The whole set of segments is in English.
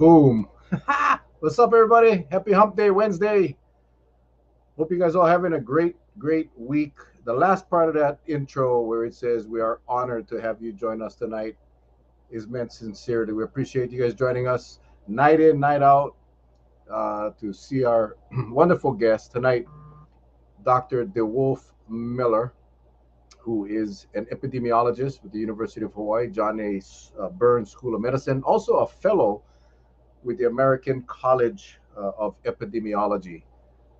Boom. What's up, everybody? Happy Hump Day Wednesday. Hope you guys all having a great week. The last part of that intro where it says we are honored to have you join us tonight is meant sincerely. We appreciate you guys joining us night in, night out to see our wonderful guest tonight, Dr. DeWolfe Miller, who is an epidemiologist with the University of Hawaii, John A. Burns School of Medicine, also a fellow with the American College of Epidemiology.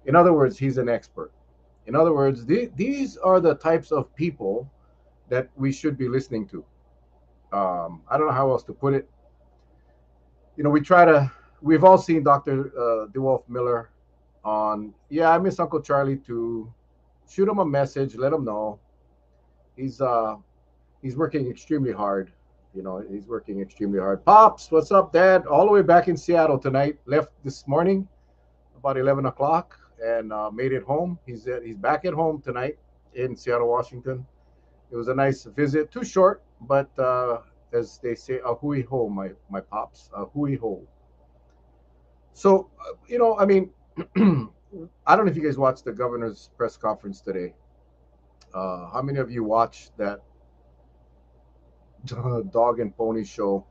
In other words, he's an expert. In other words, these are the types of people that we should be listening to. I don't know how else to put it. We've all seen Dr. DeWolfe Miller on, yeah, I miss Uncle Charlie too. Shoot him a message, let him know. He's uh, he's working extremely hard. He's working extremely hard. Pops, what's up, Dad? All the way back in Seattle tonight. Left this morning about 11 o'clock and made it home. He's back at home tonight in Seattle, Washington. It was a nice visit. Too short, but as they say, a hui ho, my pops, a hui ho. So I mean, I don't know if you guys watched the governor's press conference today. How many of you watched that dog and pony show?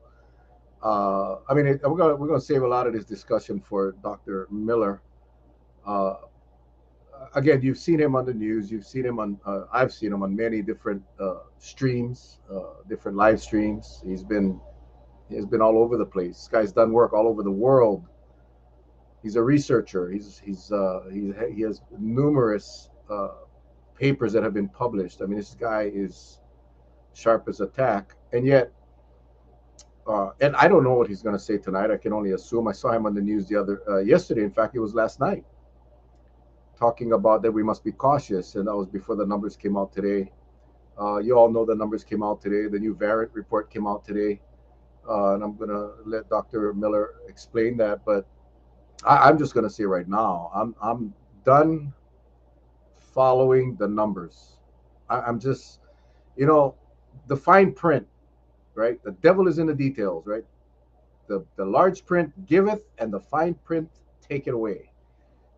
I mean, we're gonna save a lot of this discussion for Dr. Miller. Uh, Again, you've seen him on the news. You've seen him on. I've seen him on many different streams, different live streams. He's been all over the place. This guy's done work all over the world. He's a researcher. He has numerous papers that have been published. I mean, this guy is sharp as a tack, and yet and I don't know what he's going to say tonight. I can only assume. I saw him on the news the other yesterday. In fact, it was last night, talking about that we must be cautious, and that was before the numbers came out today. You all know the numbers came out today. The new variant report came out today, and I'm going to let Dr. Miller explain that. But I'm just going to say right now, I'm done following the numbers. I'm just, you know, the fine print, right? The devil is in the details, right? The large print giveth, and the fine print taketh away.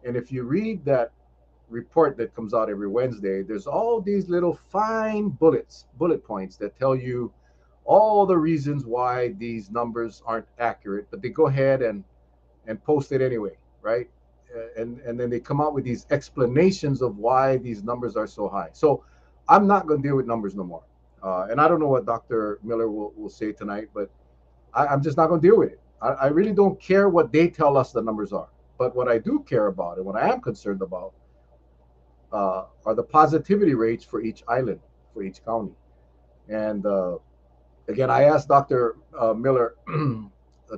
And if you read that report that comes out every Wednesday, there's all these little fine bullet points that tell you all the reasons why these numbers aren't accurate, but they go ahead and post it anyway, right? And then they come out with these explanations of why these numbers are so high. So I'm not going to deal with numbers no more. And I don't know what Dr. Miller will say tonight, but I'm just not going to deal with it. I really don't care what they tell us the numbers are. But what I do care about and what I am concerned about are the positivity rates for each island, for each county. And again, I asked Dr. Miller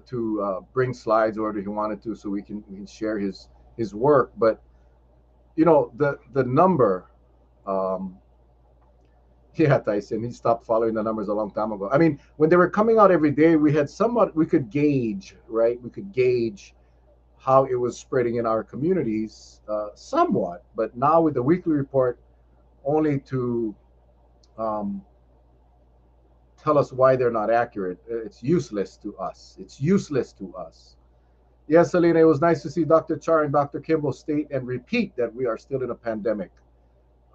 to bring slides, or if he wanted to, so we can share his work. But the number, um, yeah, Tyson, he stopped following the numbers a long time ago. I mean, when they were coming out every day, we had somewhat we could gauge, right? We could gauge how it was spreading in our communities somewhat. But now with the weekly report, only to um, tell us why they're not accurate, it's useless to us. It's useless to us. Yes, Selena, it was nice to see Dr. Char and Dr. Kimball state and repeat that we are still in a pandemic.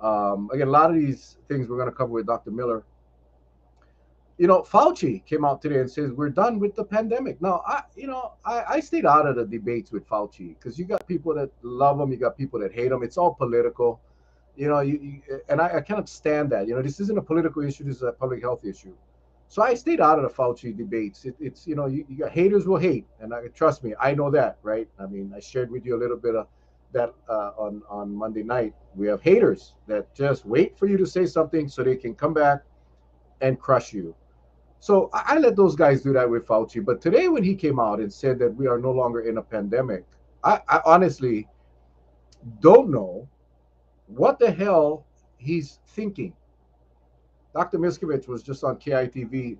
Again, a lot of these things we're going to cover with Dr. Miller. Fauci came out today and says we're done with the pandemic. Now, I stayed out of the debates with Fauci because you got people that love him, you got people that hate him. It's all political. And I cannot stand that. This isn't a political issue. This is a public health issue. So I stayed out of the Fauci debates. It's you got haters will hate, and trust me, I know that, right? I mean, I shared with you a little bit of that on Monday night. We have haters that just wait for you to say something so they can come back and crush you. So I let those guys do that with Fauci. But today, when he came out and said that we are no longer in a pandemic, I honestly don't know what the hell he's thinking. Dr. Miskovich was just on KITV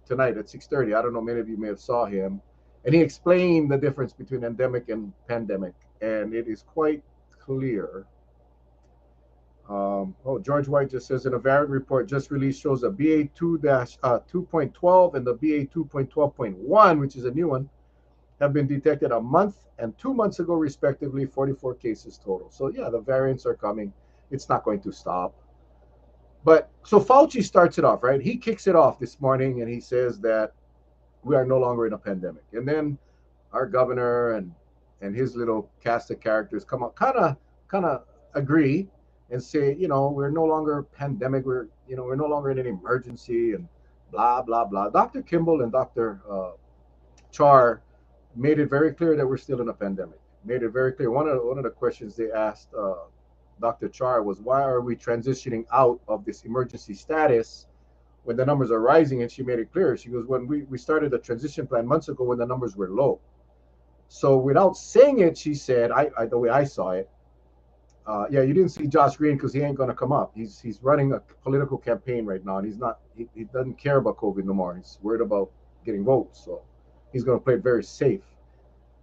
tonight at 6:30. I don't know, many of you may have saw him, and he explained the difference between endemic and pandemic, and it is quite clear. George White just says in a variant report just released shows a BA2-2.12 and the BA2.12.1, which is a new one, have been detected a month and 2 months ago, respectively, 44 cases total. So, yeah, the variants are coming. It's not going to stop. But so Fauci starts it off, right? He kicks it off this morning and he says that we are no longer in a pandemic. And then our governor and his little cast of characters come up, kind of agree and say, we're no longer pandemic. We're no longer in an emergency and blah blah blah. Dr. Kimball and Dr. Char made it very clear that we're still in a pandemic. Made it very clear. One of the questions they asked Dr. Char was, why are we transitioning out of this emergency status when the numbers are rising? And she made it clear. She goes, when we started the transition plan months ago when the numbers were low. So without saying it, she said, the way I saw it, yeah, you didn't see Josh Green because he ain't going to come up. He's running a political campaign right now, and he doesn't care about COVID no more. He's worried about getting votes, so he's going to play it very safe.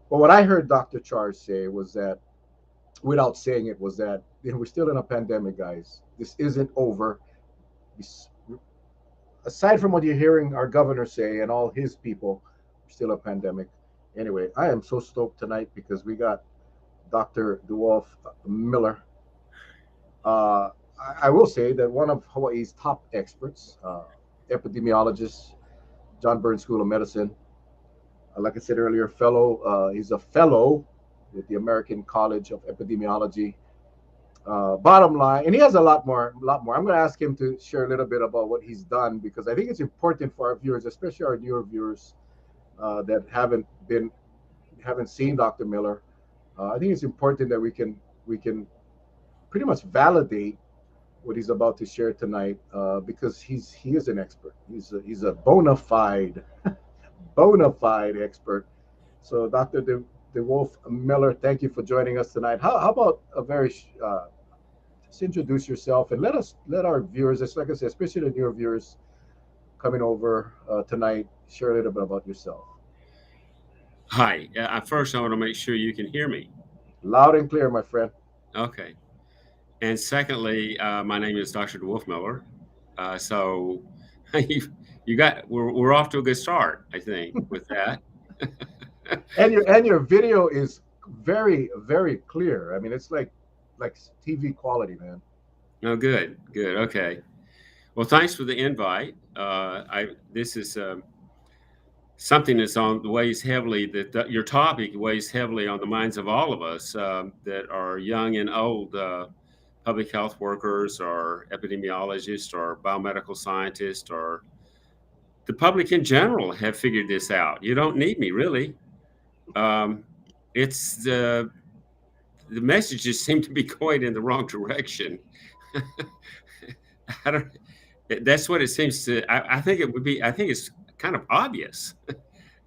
But what I heard Dr. Charles say was that, without saying it, was that we're still in a pandemic, guys. This isn't over. Aside from what you're hearing our governor say and all his people, still a pandemic. Anyway, I am so stoked tonight because we got Dr. DeWolfe Miller. I will say that one of Hawaii's top experts, epidemiologist, John Burns School of Medicine. Like I said earlier, he's a fellow with the American College of Epidemiology. Bottom line, and he has a lot more. I'm going to ask him to share a little bit about what he's done because I think it's important for our viewers, especially our newer viewers that haven't seen Dr. Miller. I think it's important that we can pretty much validate what he's about to share tonight because he is an expert. He's a bona fide expert. So, Dr. DeWolfe Miller, thank you for joining us tonight. How about a very just introduce yourself and let our viewers, just like I said, especially the newer viewers coming over tonight, share a little bit about yourself. Hi. First, I want to make sure you can hear me. Loud and clear, my friend. Okay. And secondly, my name is Dr. DeWolfe Miller. So we're off to a good start, I think, with that. And your video is very, very clear. I mean, it's like TV quality, man. Oh, good. Okay. Well, thanks for the invite. This is something that's weighs heavily. Your topic weighs heavily on the minds of all of us that are young and old, public health workers, or epidemiologists, or biomedical scientists, or the public in general have figured this out. You don't need me, really. It's the messages seem to be going in the wrong direction. I don't. That's what it seems to. I think it would be. I think it's kind of obvious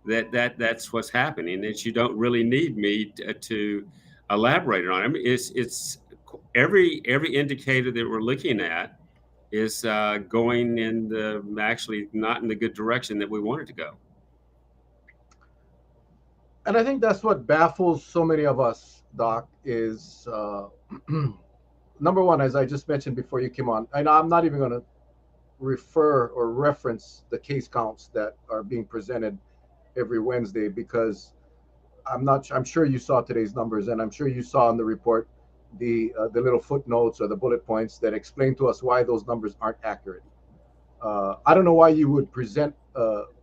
that's what's happening. That you don't really need me to elaborate on. I mean, it's every indicator that we're looking at is going in the actually not in the good direction that we want it to go. And I think that's what baffles so many of us, Doc, is number one, as I just mentioned before you came on, and I'm not even going to refer or reference the case counts that are being presented every Wednesday because I'm sure you saw today's numbers, and I'm sure you saw in the report the little footnotes or the bullet points that explain to us why those numbers aren't accurate. I don't know why you would present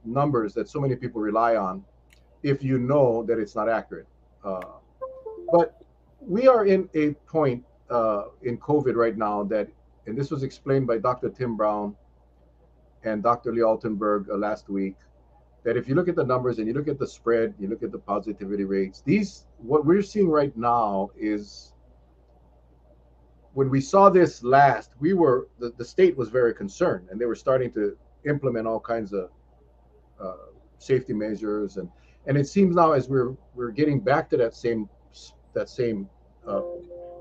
numbers that so many people rely on if you know that it's not accurate. But we are in a point in COVID right now that, and this was explained by Dr. Tim Brown and Dr. Lee Altenberg last week, that if you look at the numbers and you look at the spread, you look at the positivity rates, what we're seeing right now is, when we saw this last, the state was very concerned, and they were starting to implement all kinds of safety measures, and it seems now as we're getting back to that same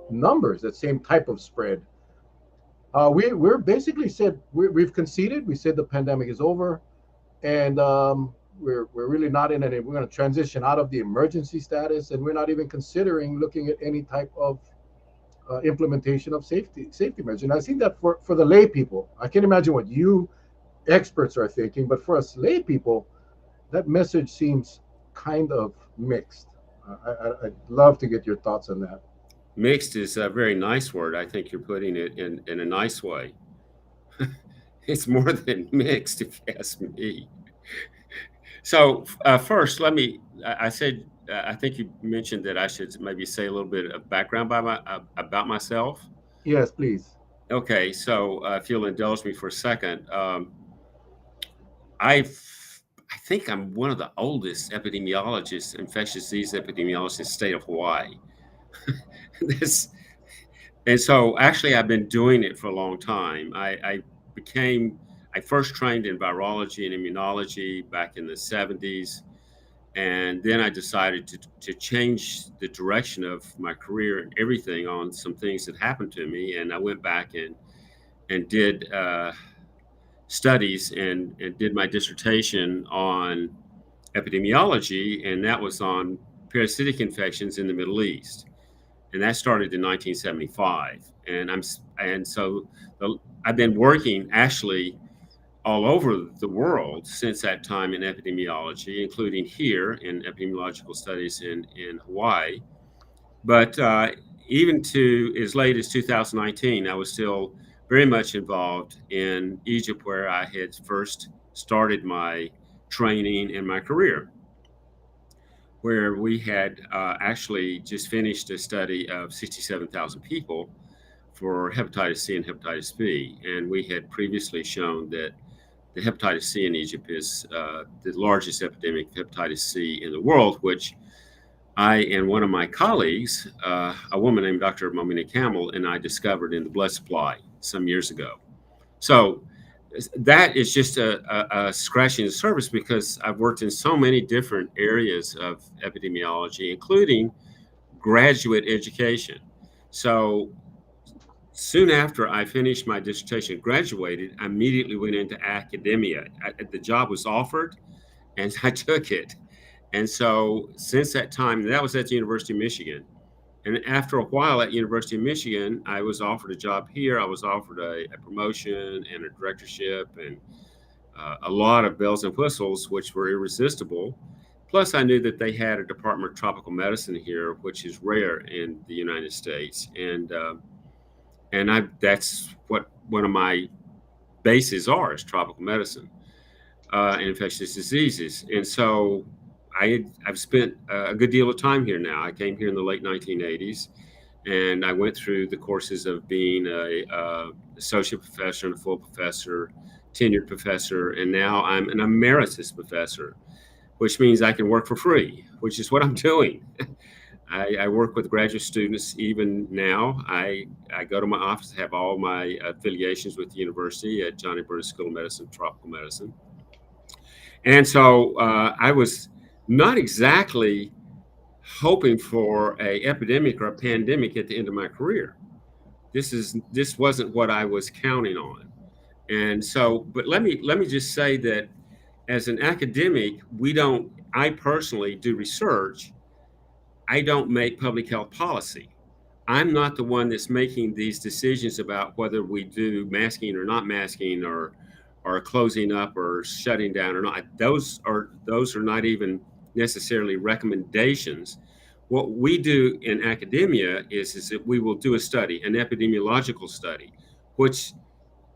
numbers, that same type of spread. We're basically said we've conceded. We said the pandemic is over, and we're really not in it. We're going to transition out of the emergency status, and we're not even considering looking at any type of implementation of safety measures. And I think that for the lay people, I can't imagine what you experts are thinking, but for us lay people, that message seems kind of mixed. I'd love to get your thoughts on that. Mixed is a very nice word. I think you're putting it in a nice way. It's more than mixed, if you ask me. So first, let me. I said I think you mentioned that I should maybe say a little bit of background about myself. Yes, please. Okay, so if you'll indulge me for a second, I I think I'm one of the oldest epidemiologists, infectious disease epidemiologists in the state of Hawaii. this, and so actually, I've been doing it for a long time. Became I first trained in virology and immunology back in the 70s, and then I decided to change the direction of my career and everything on some things that happened to me, and I went back and did studies and did my dissertation on epidemiology, and that was on parasitic infections in the Middle East, and that started in 1975. And so the, I've been working actually all over the world since that time in epidemiology, including here in epidemiological studies in Hawaii. But even to as late as 2019, I was still very much involved in Egypt, where I had first started my training and my career, where we had actually just finished a study of 67,000 people for hepatitis C and hepatitis B. And we had previously shown that the hepatitis C in Egypt is the largest epidemic of hepatitis C in the world, which I and one of my colleagues, a woman named Dr. Momina Camel, and I discovered in the blood supply some years ago. So that is just a scratching the surface because I've worked in so many different areas of epidemiology, including graduate education. So soon after I finished my dissertation, graduated, I immediately went into academia. The job was offered, and I took it. And so since that time, that was at the University of Michigan. And after a while at University of Michigan, I was offered a job here. I was offered a promotion and a directorship and a lot of bells and whistles, which were irresistible. Plus, I knew that they had a Department of Tropical Medicine here, which is rare in the United States. And that's what one of my bases are is tropical medicine and infectious diseases. And so I've spent a good deal of time here now. I came here in the late 1980s, and I went through the courses of being a associate professor and a full professor, tenured professor, and now I'm an emeritus professor, which means I can work for free, which is what I'm doing. I work with graduate students even now. I go to my office, have all my affiliations with the university at Johnny Burns School of Medicine, Tropical Medicine. And so I was not exactly hoping for a epidemic or a pandemic at the end of my career. This wasn't what I was counting on. And so, but let me just say that as an academic, we don't. I personally do research. I don't make public health policy. I'm not the one that's making these decisions about whether we do masking or not masking or closing up or shutting down or not. Those are not even necessarily recommendations. What we do in academia is that we will do a study, an epidemiological study, which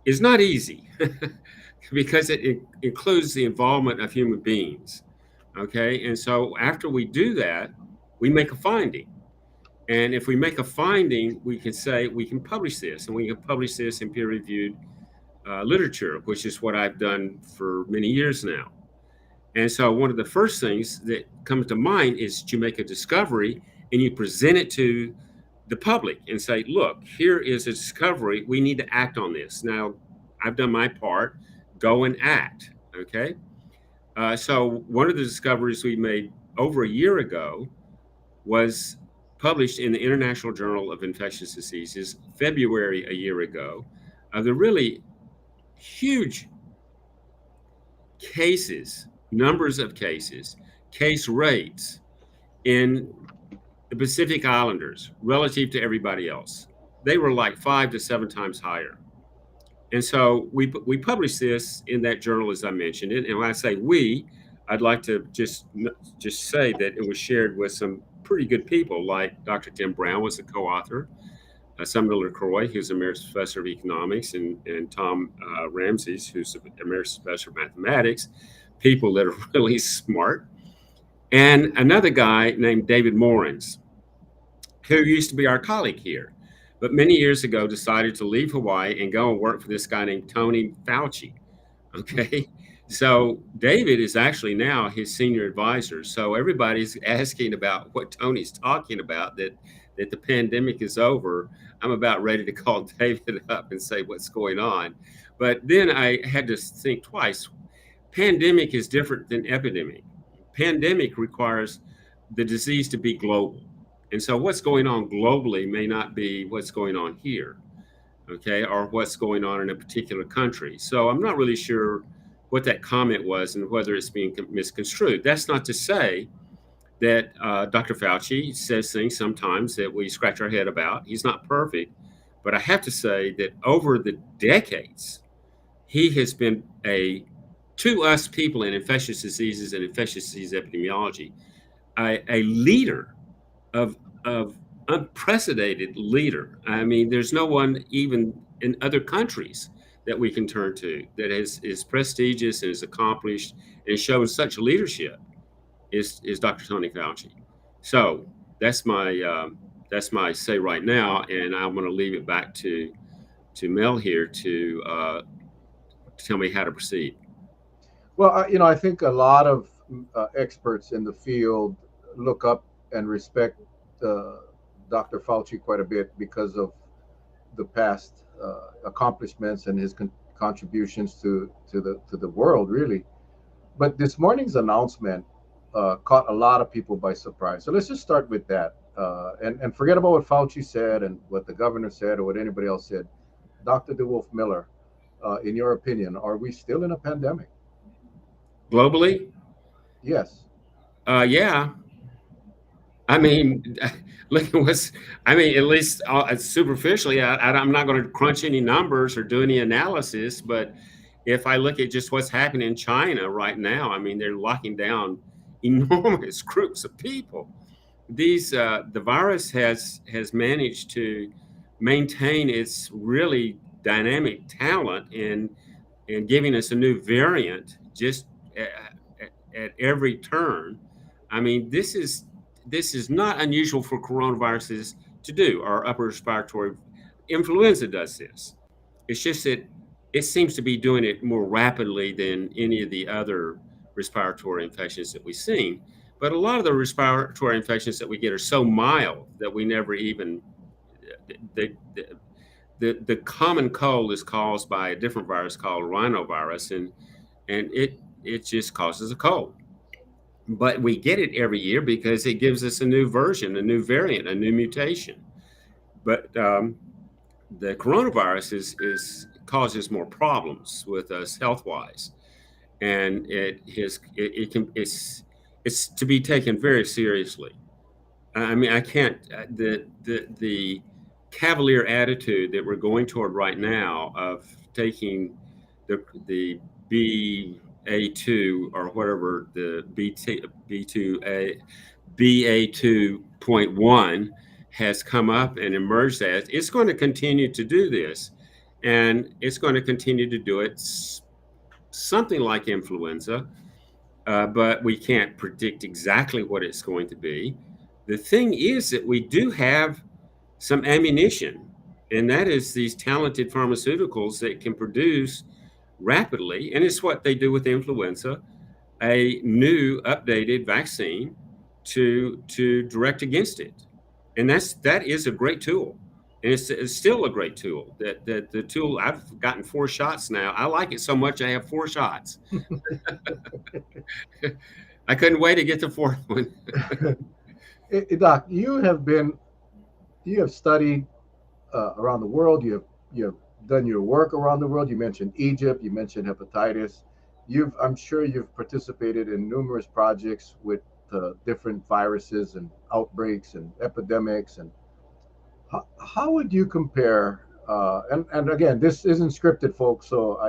is not easy because it includes the involvement of human beings. Okay, and so after we do that, we make a finding. And if we make a finding, we can say we can publish this, and we can publish this in peer-reviewed literature, which is what I've done for many years now. And so one of the first things that comes to mind is to make a discovery and you present it to the public and say, look, here is a discovery. We need to act on this. Now, I've done my part. Go and act. Okay. So one of the discoveries we made over a year ago was published in the International Journal of Infectious Diseases February a year ago. The really huge cases, numbers of cases, case rates in the Pacific Islanders relative to everybody else. They were like 5 to 7 times higher. And so we published this in that journal, as I mentioned. And when I say we, I'd like to just say that it was shared with some pretty good people, like Dr. Tim Brown was a co-author, Sumner LaCroix, who's emeritus professor of economics, and Tom Ramses, who's emeritus professor of mathematics, people that are really smart, and another guy named David Morins, who used to be our colleague here, but many years ago decided to leave Hawaii and go and work for this guy named Tony Fauci. Okay. So David is actually now his senior advisor. So everybody's asking about what Tony's talking about, that the pandemic is over. I'm about ready to call David up and say what's going on. But then I had to think twice. Pandemic is different than epidemic. Pandemic requires the disease to be global. And so what's going on globally may not be what's going on here, okay, or what's going on in a particular country. So I'm not really sure what that comment was and whether it's being misconstrued. That's not to say that Dr. Fauci says things sometimes that we scratch our head about. He's not perfect, but I have to say that over the decades, he has been to us people in infectious diseases and infectious disease epidemiology, a leader of unprecedented leader. I mean, there's no one even in other countries that we can turn to that is prestigious and is accomplished and shows such leadership is Dr. Tony Fauci. So that's my say right now, and I'm going to leave it back to Mel here to tell me how to proceed. Well, I think a lot of experts in the field look up and respect uh, Dr. Fauci quite a bit because of the past accomplishments and his contributions to the world, really. But this morning's announcement caught a lot of people by surprise. So let's just start with that, and forget about what Fauci said and what the governor said or what anybody else said. Dr. DeWolfe Miller, in your opinion, are we still in a pandemic? Globally, Yes. yeah. I mean, look at what's. I mean, at least superficially, I'm not going to crunch any numbers or do any analysis. But if I look at just what's happening in China right now, I mean, they're locking down enormous groups of people. The virus has managed to maintain its really dynamic talent in giving us a new variant just at every turn. I mean, this is not unusual for coronaviruses to do. Our upper respiratory influenza does this. It's just that it seems to be doing it more rapidly than any of the other respiratory infections that we've seen. But a lot of the respiratory infections that we get are so mild that we never even the common cold is caused by a different virus called rhinovirus, and it just causes a cold. But we get it every year because it gives us a new version, a new variant, a new mutation. But the coronavirus is causes more problems with us health wise, and it's to be taken very seriously. I mean, I can't the cavalier attitude that we're going toward right now of taking the BA2 or whatever the B2A BA2.1 has come up and emerged as, it's going to continue to do this, and it's going to continue to do it something like influenza, but we can't predict exactly what it's going to be. The thing is that we do have some ammunition, and that is these talented pharmaceuticals that can produce rapidly, and it's what they do with influenza, a new updated vaccine to direct against it. And that is a great tool. And it's still a great tool. That the tool, I've gotten 4 shots now. I like it so much I have 4 shots. I couldn't wait to get the fourth one. Doc, you have studied around the world. You have done your work around the world. You mentioned Egypt. You mentioned hepatitis. I'm sure you've participated in numerous projects with different viruses and outbreaks and epidemics. And how would you compare? And again, this isn't scripted, folks. So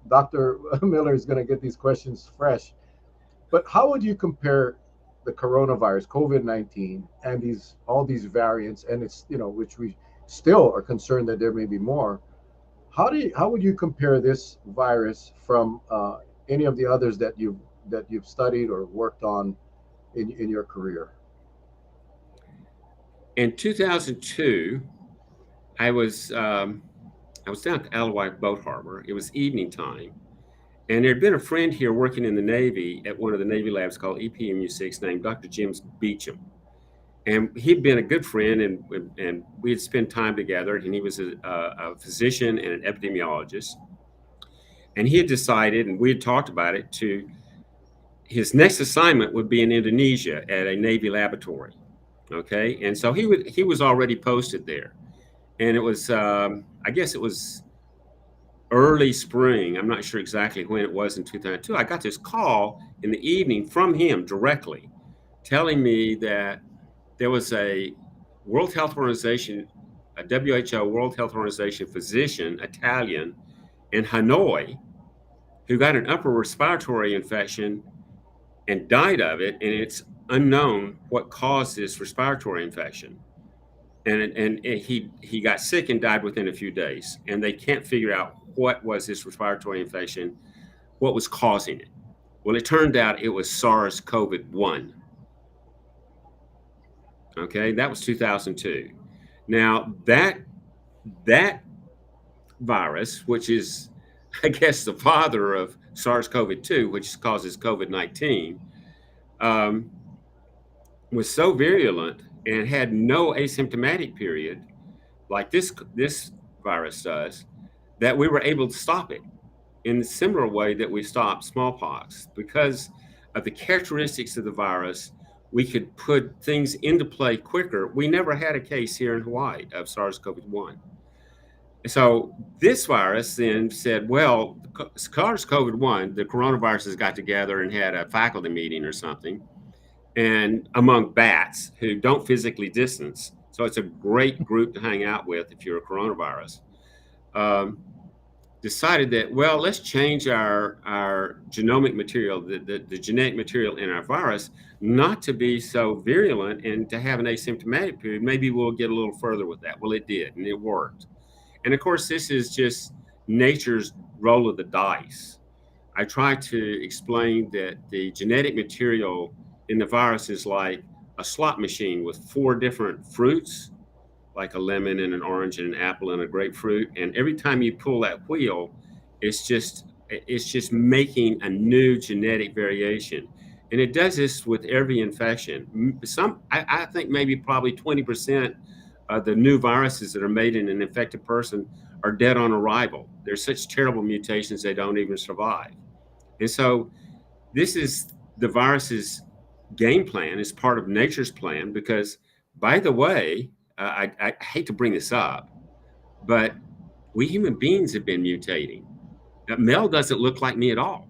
Dr. Miller is going to get these questions fresh. But how would you compare the coronavirus, COVID-19, and these all these variants, and it's which we still are concerned that there may be more. How would you compare this virus from any of the others that you've studied or worked on in your career? In 2002, I was I was down at Alewife Boat Harbor. It was evening time, and there had been a friend here working in the Navy at one of the Navy labs called EPMU6 named Dr. James Beecham. And he'd been a good friend, and we had spent time together. And he was a physician and an epidemiologist. And he had decided, and we had talked about it, to his next assignment would be in Indonesia at a Navy laboratory. Okay, and so he was already posted there, and it was I guess it was early spring. I'm not sure exactly when it was in 2002. I got this call in the evening from him directly, telling me that there was a World Health Organization, a WHO World Health Organization physician, Italian, in Hanoi, who got an upper respiratory infection and died of it, and it's unknown what caused this respiratory infection. And he got sick and died within a few days, and they can't figure out what was this respiratory infection, what was causing it. Well, it turned out it was SARS-CoV-1. Okay, that was 2002. Now that virus, which is, I guess, the father of SARS-CoV-2, which causes COVID-19, was so virulent and had no asymptomatic period, like this virus does, that we were able to stop it in a similar way that we stopped smallpox. Because of the characteristics of the virus, we could put things into play quicker. We never had a case here in Hawaii of SARS-CoV-1. So this virus then said, well, SARS-CoV-1, the coronaviruses got together and had a faculty meeting or something, and among bats who don't physically distance. So it's a great group to hang out with if you're a coronavirus. Decided that, well, let's change our genomic material, the genetic material in our virus, not to be so virulent and to have an asymptomatic period. Maybe we'll get a little further with that. Well, it did, and it worked. And of course, this is just nature's roll of the dice. I try to explain that the genetic material in the virus is like a slot machine with 4 different fruits, like a lemon and an orange and an apple and a grapefruit. And every time you pull that wheel, it's just making a new genetic variation. And it does this with every infection. I think maybe probably 20% of the new viruses that are made in an infected person are dead on arrival. They're such terrible mutations they don't even survive. And so this is the virus's game plan, is part of nature's plan, because, by the way, I hate to bring this up, but we human beings have been mutating. Mel doesn't look like me at all.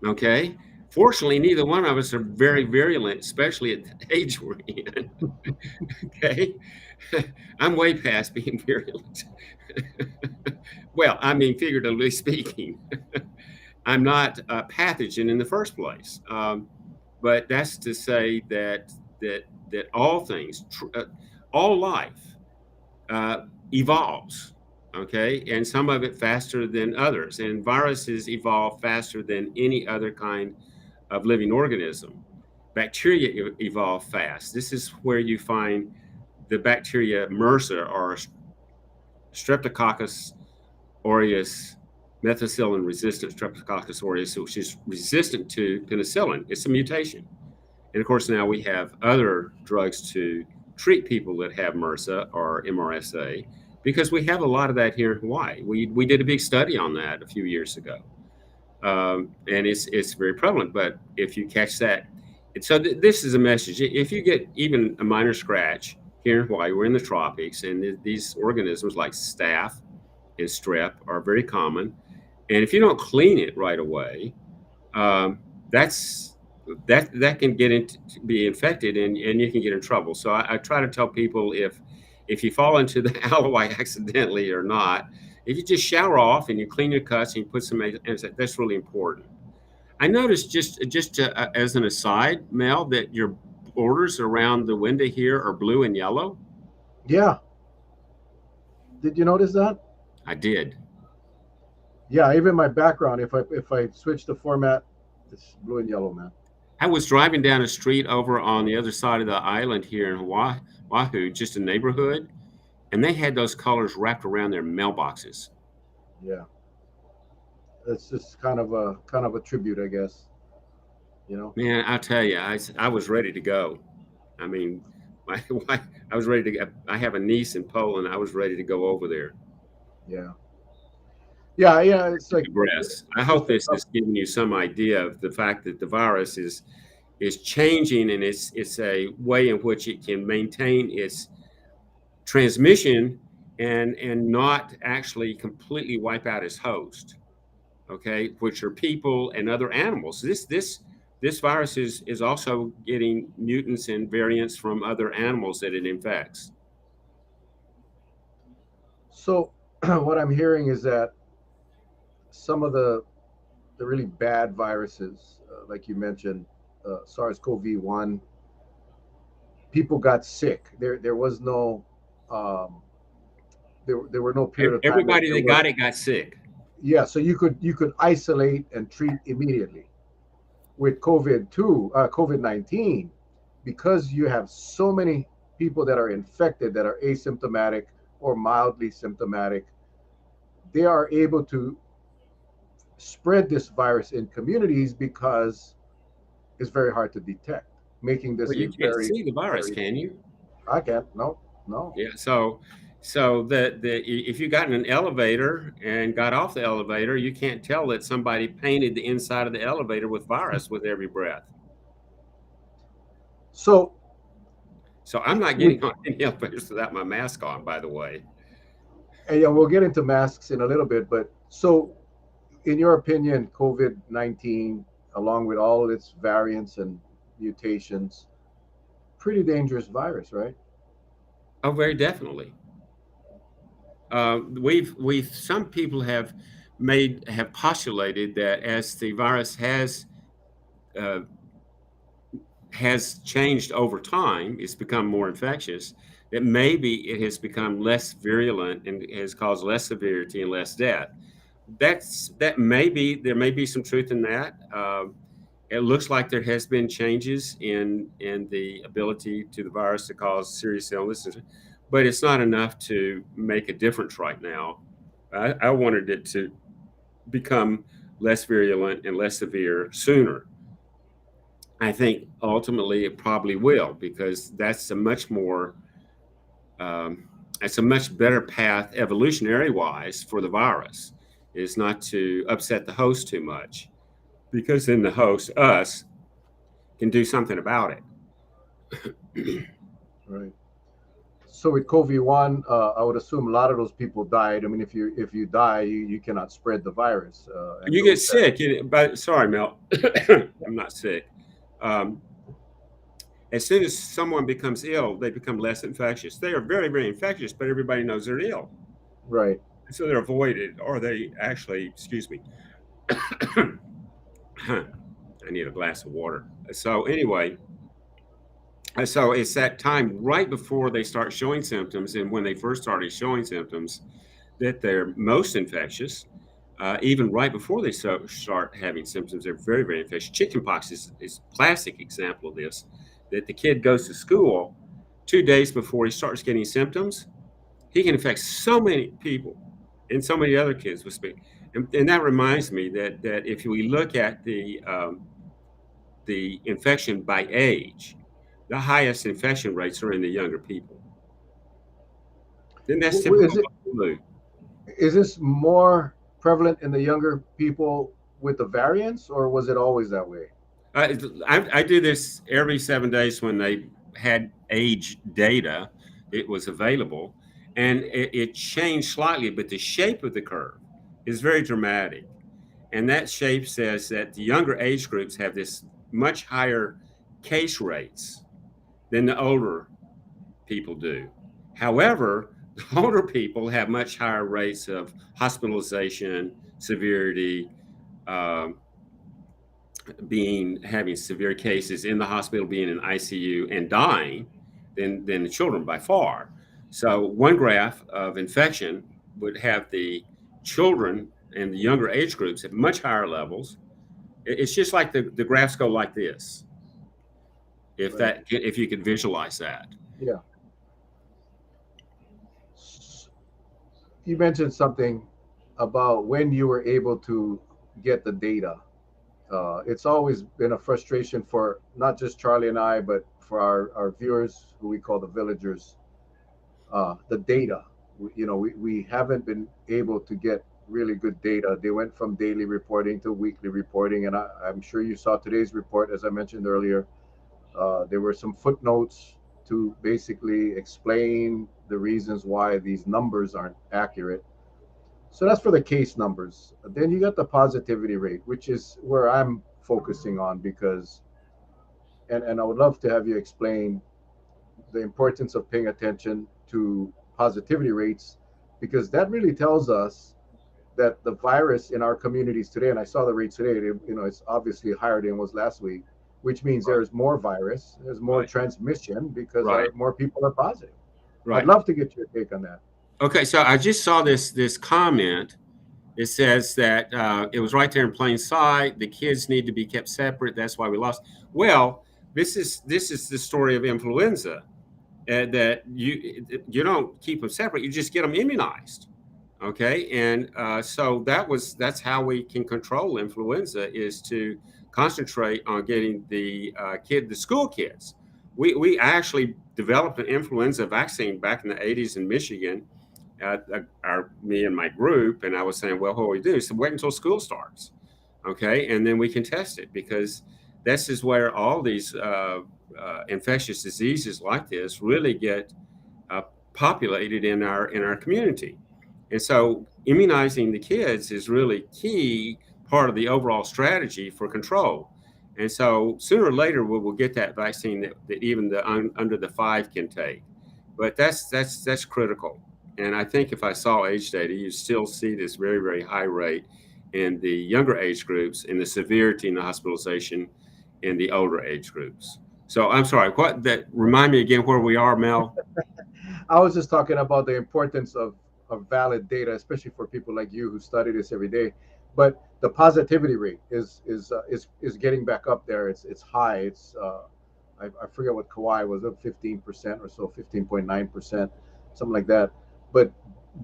Okay. Fortunately, neither one of us are very virulent, especially at the age we're in. Okay. I'm way past being virulent. Well, I mean, figuratively speaking, I'm not a pathogen in the first place. But that's to say that all things, all life, evolves. Okay, and some of it faster than others. And viruses evolve faster than any other kind of living organism. Bacteria evolve fast. This is where you find the bacteria MRSA, or Streptococcus aureus, methicillin resistant Streptococcus aureus, which is resistant to penicillin. It's a mutation. And of course, now we have other drugs to treat people that have MRSA or MRSA, because we have a lot of that here in Hawaii. We did a big study on that a few years ago. And it's very prevalent. But if you catch that, so this is a message. If you get even a minor scratch here in Hawaii, we're in the tropics, and these organisms like staph and strep are very common. And if you don't clean it right away, that can be infected, and you can get in trouble. So I try to tell people, if you fall into the alloy accidentally or not, if you just shower off and you clean your cuts and you put some, that's really important. I noticed just as an aside, Mel, that your borders around the window here are blue and yellow. Yeah, did you notice that? I did. Yeah, even my background, if I switch the format, it's blue and yellow, man. I was driving down a street over on the other side of the island here in Oahu, just a neighborhood, and they had those colors wrapped around their mailboxes. Yeah, it's just kind of a tribute, I guess. You know. Man, I'll tell you, I was ready to go. I mean, my wife, I was ready to go. I have a niece in Poland. I was ready to go over there. Yeah, yeah, yeah. It's like Digress. I just hope a this tough. is giving you some idea of the fact that the virus is changing, and it's a way in which it can maintain its transmission and not actually completely wipe out its host. Okay, which are people and other animals. This virus is also getting mutants and variants from other animals that it infects. So, what I'm hearing is that some of the really bad viruses, like you mentioned, SARS-CoV-1, people got sick. There was no um, there were no period of time that Everybody there that was. got it got sick. Yeah, so you could isolate and treat immediately. With COVID-19, because you have so many people that are infected that are asymptomatic or mildly symptomatic, they are able to spread this virus in communities because it's very hard to detect, making this Well, a you can't very, see the virus, very. can you? I can't. No, no. Yeah. So the if you got in an elevator and got off the elevator, you can't tell that somebody painted the inside of the elevator with virus with every breath. So So I'm not with getting on any elevators without my mask on, by the way. and yeah, we'll get into masks in a little bit, but so in your opinion, COVID-19, along with all of its variants and mutations, pretty dangerous virus, right? Oh, very definitely. We've some people have postulated that as the virus uh, has changed over time, it's become more infectious. That maybe it has become less virulent and has caused less severity and less death. That maybe there may be some truth in that. It looks like there has been changes in the ability to the virus to cause serious illness, but it's not enough to make a difference right now. I wanted it to become less virulent and less severe sooner. I think ultimately it probably will because um, that's a much better path evolutionary wise for the virus is not to upset the host too much because then the host us can do something about it. Right. So with COVID-1, I would assume a lot of those people died. I mean, if you die, you cannot spread the virus, and You get those that. sick, but sorry, Mel, I'm not sick. Um, as soon as someone becomes ill, they become less infectious. They are very, very infectious, but everybody knows they're ill. Right. So they're avoided, or they actually, excuse me, I need a glass of water. So, anyway, so it's that time right before they start showing symptoms, and when they first started showing symptoms, that they're most infectious. Even right before they start having symptoms, they're very, very infectious. Chickenpox is a classic example of this. That the kid goes to school 2 days before he starts getting symptoms, he can infect so many people, and so many other kids with speak. And that reminds me that if we look at the infection by age, the highest infection rates are in the younger people. Then that's Is typical it of flu. is this more prevalent in the younger people with the variants, or was it always that way? I do this every 7 days when they had age data, it was available, and it changed slightly, but the shape of the curve is very dramatic. And that shape says that the younger age groups have this much higher case rates than the older people do. However, the older people have much higher rates of hospitalization, severity, um, being having severe cases in the hospital, being in ICU and dying than the children by far. So one graph of infection would have the children and the younger age groups at much higher levels. It's just like the graphs go like this. Right. If you could visualize that. Yeah. You mentioned something about when you were able to get the data. It's always been a frustration for not just Charlie and I, but for our viewers who we call the villagers, the data. We haven't been able to get really good data. They went from daily reporting to weekly reporting, and I'm sure you saw today's report, as I mentioned earlier. There were some footnotes to basically explain the reasons why these numbers aren't accurate. So that's for the case numbers. Then you got the positivity rate, which is where I'm focusing on because, and I would love to have you explain the importance of paying attention to positivity rates because that really tells us that the virus in our communities today, and I saw the rate today, it's obviously higher than it was last week, which means Right. there's more virus, there's more Right. transmission because Right. more people are positive. I'd Right. love to get your take on that. Okay. So I just saw this comment. It says that it was right there in plain sight. The kids need to be kept separate. That's why we lost. Well, this is the story of influenza. That you don't keep them separate. You just get them immunized. Okay, and so that's how we can control influenza is to concentrate on getting the school kids. We actually developed an influenza vaccine back in the 80s in Michigan. Me and my group, and I was saying, well, what do we do? So wait until school starts, okay, and then we can test it because this is where all these infectious diseases like this really get uh, populated in our community. And so immunizing the kids is really key part of the overall strategy for control. And so sooner or later we will get that vaccine that even under the five can take. But that's critical. And I think if I saw age data, you still see this very, very high rate in the younger age groups and the severity and the hospitalization in the older age groups. So I'm sorry, what that remind me again where we are, Mel? I was just talking about the importance of valid data, especially for people like you who study this every day. But the positivity rate is getting back up there. It's high. I forget what Kauai was up 15% or so, 15.9%, something like that. But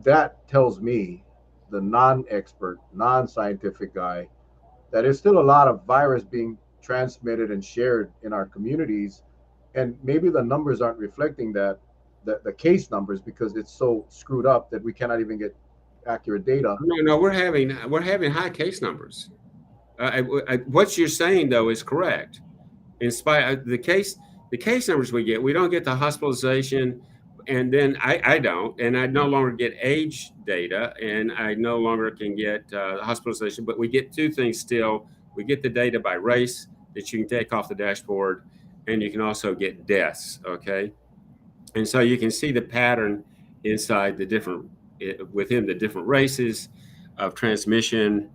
that tells me, the non-expert, non-scientific guy, that there's still a lot of virus being transmitted and shared in our communities, and maybe the numbers aren't reflecting that, the case numbers, because it's so screwed up that we cannot even get accurate data. No, we're having high case numbers. What you're saying though is correct. In spite of the case numbers we get, we don't get the hospitalization, and then I don't, and I no longer get age data, and I no longer can get hospitalization. But we get two things still. We get the data by race that you can take off the dashboard, and you can also get deaths. Okay, and so you can see the pattern inside the different within the different races of transmission.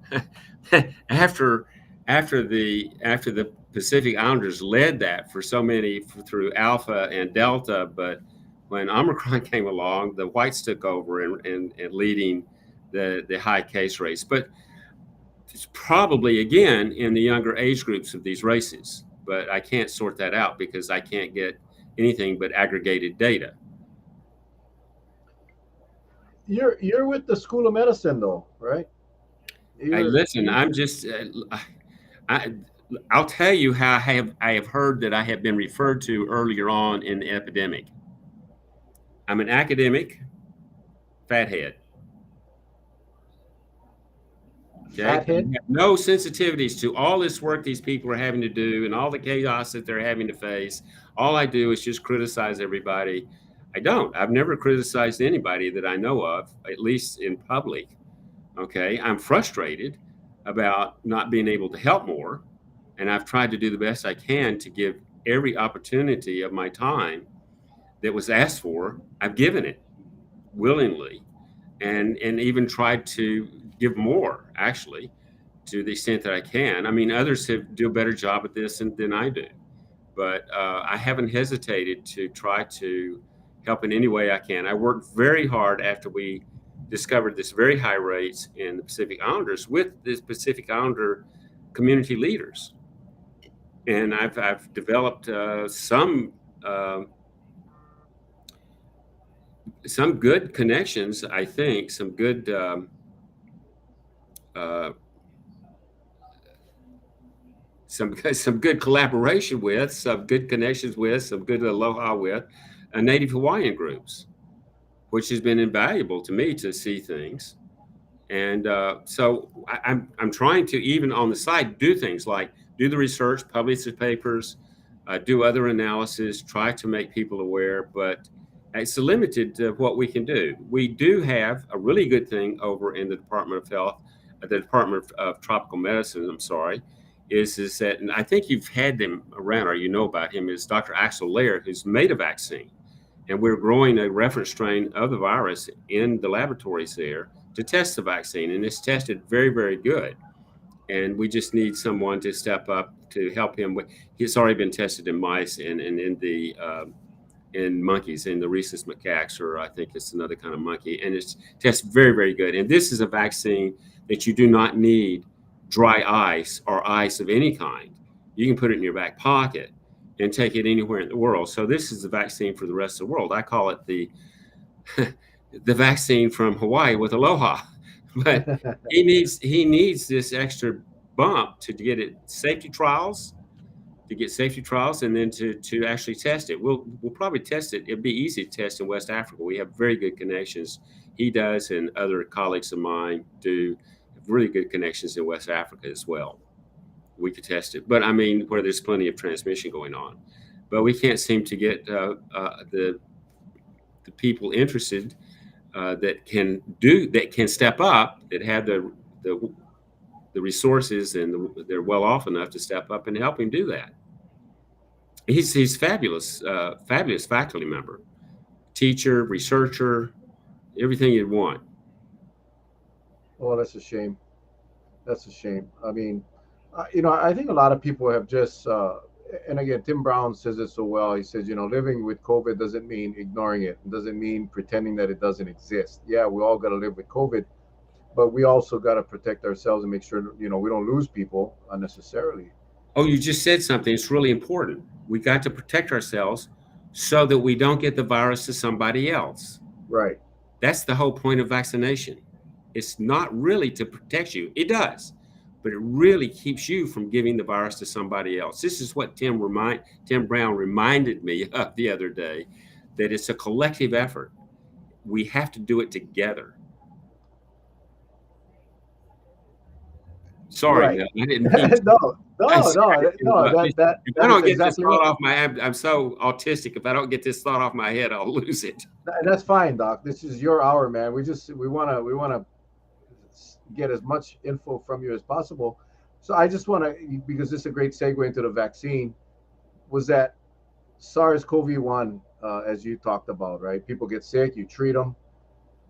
after after the Pacific Islanders led that for so many through Alpha and Delta, but when Omicron came along, the whites took over and leading the high case rates. But it's probably again in the younger age groups of these races. But I can't sort that out because I can't get anything but aggregated data. You're with the School of Medicine though, right? I You're listen. you I'm just. I, I'll tell you how I have heard that I have been referred to earlier on in the epidemic. I'm an academic fathead. Okay, I fathead. have no sensitivities to all this work these people are having to do and all the chaos that they're having to face. All I do is just criticize everybody. I don't. I've never criticized anybody that I know of, at least in public. Okay, I'm frustrated about not being able to help more, and I've tried to do the best I can to give every opportunity of my time that was asked for. I've given it willingly, and even tried to give more actually to the extent that I can. I mean, others do a better job at this than I do, but I haven't hesitated to try to help in any way I can. I worked very hard after we discovered this very high rates in the Pacific Islanders with the Pacific Islander community leaders, and I've developed uh, some good connections. I think some good. Uh, some good collaboration with, some good connections with, some good aloha with Native Hawaiian groups, which has been invaluable to me to see things. And so I'm trying to, even on the side, do things like do the research, publish the papers, do other analysis, try to make people aware. But it's limited to what we can do. We do have a really good thing over in the Department of Health, the Department of Tropical Medicine. I'm sorry, is that, and I think you've had them around, or you know about him, is Dr. Axel Laird, who's made a vaccine, and we're growing a reference strain of the virus in the laboratories there to test the vaccine, and it's tested very, very good. And we just need someone to step up to help him with. He's already been tested in mice and in the in monkeys, in the rhesus macaques, or I think it's another kind of monkey, and it's tests very, very good. And this is a vaccine that you do not need dry ice or ice of any kind. You can put it in your back pocket and take it anywhere in the world. So this is the vaccine for the rest of the world. I call it the the vaccine from Hawaii with aloha. But he needs this extra bump to get it safety trials, to get safety trials, and then to actually test it. We'll probably test it. It'd be easy to test in West Africa. We have very good connections. He does, and other colleagues of mine do have really good connections in West Africa as well. We could test it, but I mean, where there's plenty of transmission going on, but we can't seem to get the people interested that can step up, that have the the resources, and they're well off enough to step up and help him do that. He's fabulous, fabulous faculty member, teacher, researcher, everything you'd want. Oh, that's a shame. That's a shame. I mean, I think a lot of people have just, and again, Tim Brown says it so well. He says, living with COVID doesn't mean ignoring it. It doesn't mean pretending that it doesn't exist. Yeah, we all got to live with COVID, but we also got to protect ourselves and make sure, we don't lose people unnecessarily. Oh, you just said something. It's really important. We got to protect ourselves so that we don't get the virus to somebody else. Right. That's the whole point of vaccination. It's not really to protect you. It does, but it really keeps you from giving the virus to somebody else. This is what Tim Brown reminded me of the other day, that it's a collective effort. We have to do it together. Sorry, Right. Mel, I didn't mean to. No, I'm no, sorry. no, no. That If I that is don't get this exactly thought right. off my head, I'm so autistic. If I don't get this thought off my head, I'll lose it. And that's fine, Doc. This is your hour, man. We wanna get as much info from you as possible. So I just want to, because this is a great segue into the vaccine, was that SARS-CoV-1, as you talked about, right? People get sick, you treat them,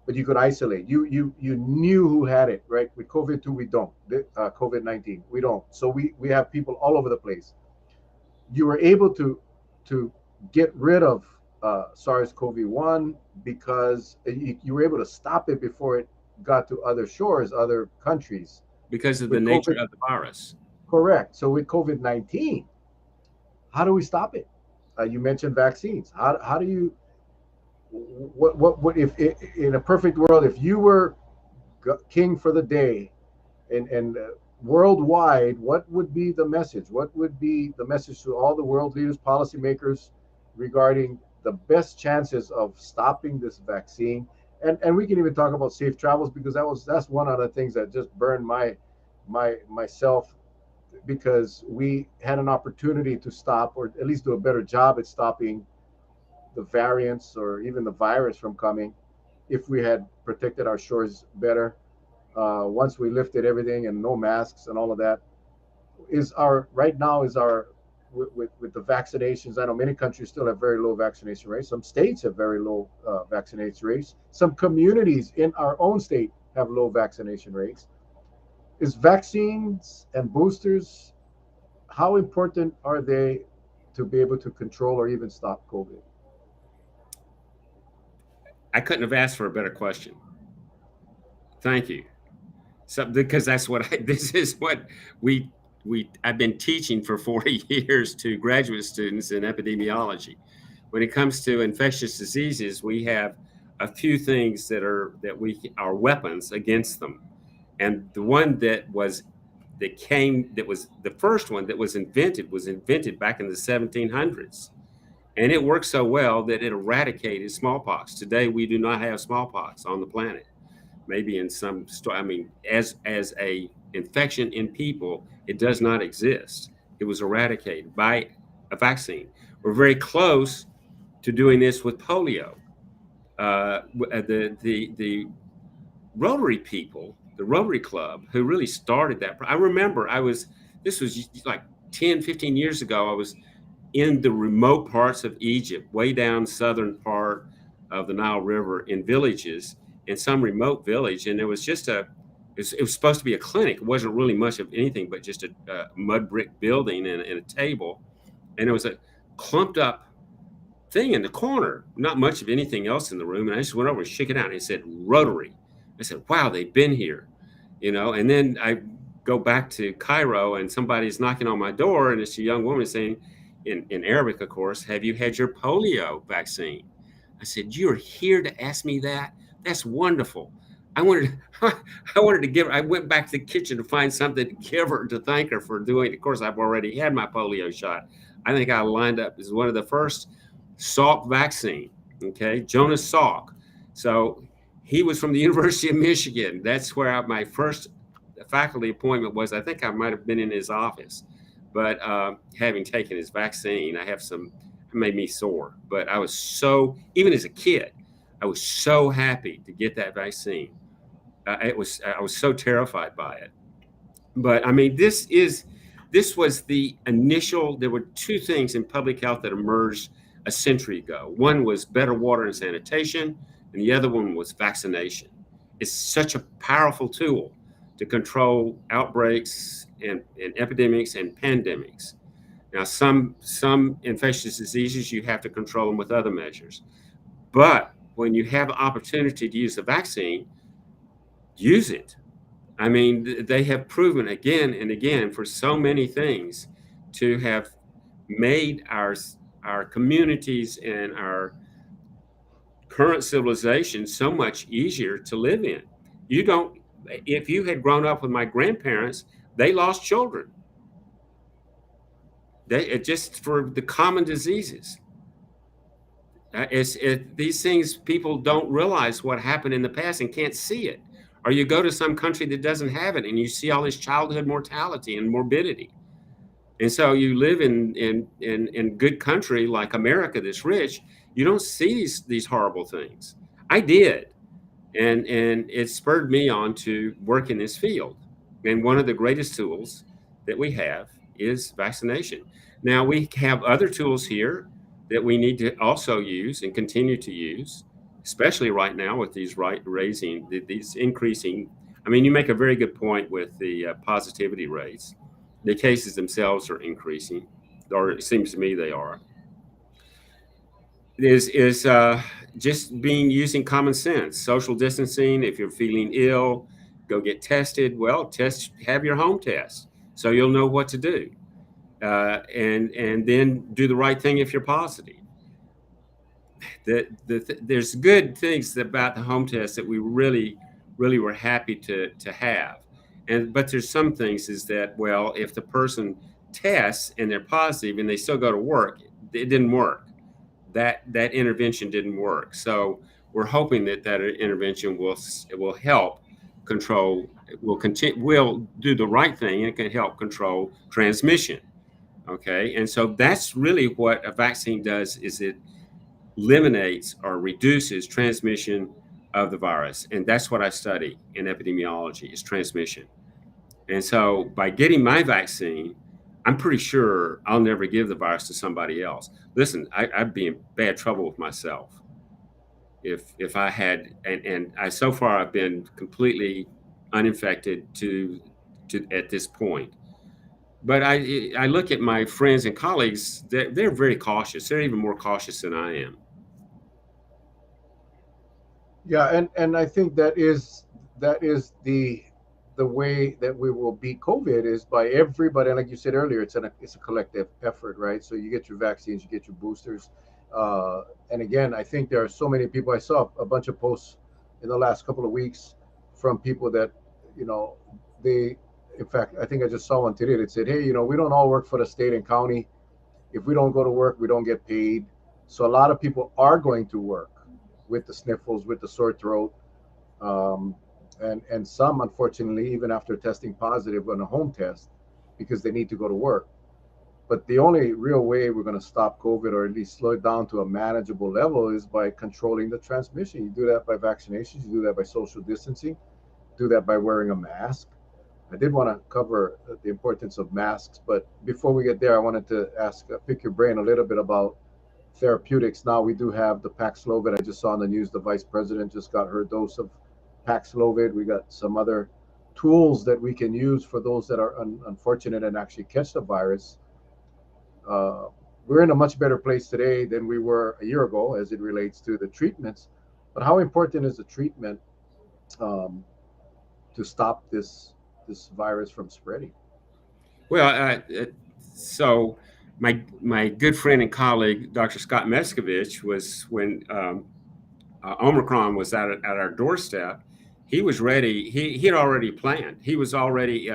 but you could isolate. You knew who had it, right? With COVID-2, we don't. COVID-19, we don't. So we have people all over the place. You were able to get rid of SARS-CoV-1 because you were able to stop it before it got to other shores, other countries. Because of the With nature COVID, of the virus. correct. So with COVID-19, how do we stop it? You mentioned vaccines. How do you what if in a perfect world, if you were king for the day, and worldwide, what would be the message? What would be the message to all the world leaders, policymakers, regarding the best chances of stopping this vaccine? And we can even talk about safe travels, because that's one of the things that just burned myself, because we had an opportunity to stop, or at least do a better job at stopping the variants or even the virus from coming, if we had protected our shores better. Once we lifted everything and no masks and all of that, is our right now is our with the vaccinations. I know many countries still have very low vaccination rates. Some states have very low vaccination rates. Some communities in our own state have low vaccination rates. Is vaccines and boosters, how important are they to be able to control or even stop COVID? I couldn't have asked for a better question. Thank you. So, because that's what this is what we I've been teaching for 40 years to graduate students in epidemiology. When it comes to infectious diseases, we have a few things that we are weapons against them. And the one that was the first one that was invented back in the 1700s. And it worked so well that it eradicated smallpox. Today, we do not have smallpox on the planet. Maybe in some, I mean, as a infection in people, it does not exist. It was eradicated by a vaccine. We're very close to doing this with polio. The Rotary people, the Rotary Club, who really started that. I remember this was like 10, 15 years ago. I was in the remote parts of Egypt, way down southern part of the Nile River in villages, in some remote village. And there was just it was supposed to be a clinic. It wasn't really much of anything but just a mud brick building and a table. And it was a clumped up thing in the corner, not much of anything else in the room. And I just went over and shook it out and it said Rotary. I said, wow, they've been here, and then I go back to Cairo and somebody's knocking on my door and it's a young woman saying, in Arabic, of course, have you had your polio vaccine? I said, you're here to ask me that? That's wonderful. I wanted, I wanted to give her, I went back to the kitchen to find something to give her to thank her for doing. Of course, I've already had my polio shot. I think I lined up as one of the first Salk vaccine. Okay, Jonas Salk. So he was from the University of Michigan. That's where my first faculty appointment was. I think I might have been in his office, but having taken his vaccine, it made me sore. But I was even as a kid, I was so happy to get that vaccine. I was so terrified by it. But I mean, this was the initial. There were two things in public health that emerged a century ago. One was better water and sanitation, and the other one was vaccination. It's such a powerful tool to control outbreaks and epidemics and pandemics. Now, some infectious diseases you have to control them with other measures, but when you have an opportunity to use the vaccine, use it. I mean, they have proven again and again for so many things to have made our communities and our current civilization so much easier to live in. You don't, if you had grown up with my grandparents, they lost children. Just for the common diseases. These things, people don't realize what happened in the past and can't see it. Or you go to some country that doesn't have it and you see all this childhood mortality and morbidity. And so you live in good country like America that's rich, you don't see these horrible things. I did. And it spurred me on to work in this field. And one of the greatest tools that we have is vaccination. Now we have other tools here that we need to also use and continue to use, especially right now with these these increasing. I mean, you make a very good point with the positivity rates. The cases themselves are increasing, or it seems to me they are. Is just being using common sense, social distancing. If you're feeling ill, go get tested. Well, have your home test, so you'll know what to do, and then do the right thing if you're positive. There's good things about the home test that we really were happy to have, but there's some things is that, well, if the person tests and they're positive and they still go to work, it didn't work. That intervention didn't work. So we're hoping that intervention will help control. Will do the right thing and it can help control transmission. Okay, and so that's really what a vaccine does: is it eliminates or reduces transmission of the virus, and that's what I study in epidemiology, is transmission. And so by getting my vaccine, I'm pretty sure I'll never give the virus to somebody else. Listen, I'd be in bad trouble with myself if I had, and I so far I've been completely uninfected to at this point. But I look at my friends and colleagues; they're very cautious. They're even more cautious than I am. Yeah, and I think that is the way that we will beat COVID is by everybody. Like you said earlier, it's a collective effort, right? So you get your vaccines, you get your boosters, and again, I think there are so many people. I saw a bunch of posts in the last couple of weeks from people that, you know, they. In fact, I think I just saw one today that said, "Hey, we don't all work for the state and county. If we don't go to work, we don't get paid." So a lot of people are going to work with the sniffles, with the sore throat, um, and some, unfortunately, even after testing positive on a home test, because they need to go to work. But the only real way we're going to stop COVID, or at least slow it down to a manageable level, is by controlling the transmission. You do that by vaccinations. You do that by social distancing. Do that by wearing a mask. I did want to cover the importance of masks, but before we get there, I wanted to pick your brain a little bit about therapeutics. Now we do have the Paxlovid. I just saw on the news the vice president just got her dose of Paxlovid. We got some other tools that we can use for those that are unfortunate and actually catch the virus. Uh, we're in a much better place today than we were a year ago as it relates to the treatments. But how important is the treatment um, to stop this virus from spreading? Well, so my good friend and colleague, Dr. Scott Mescovich, was when Omicron was at our doorstep. He was ready. He had already planned. He was already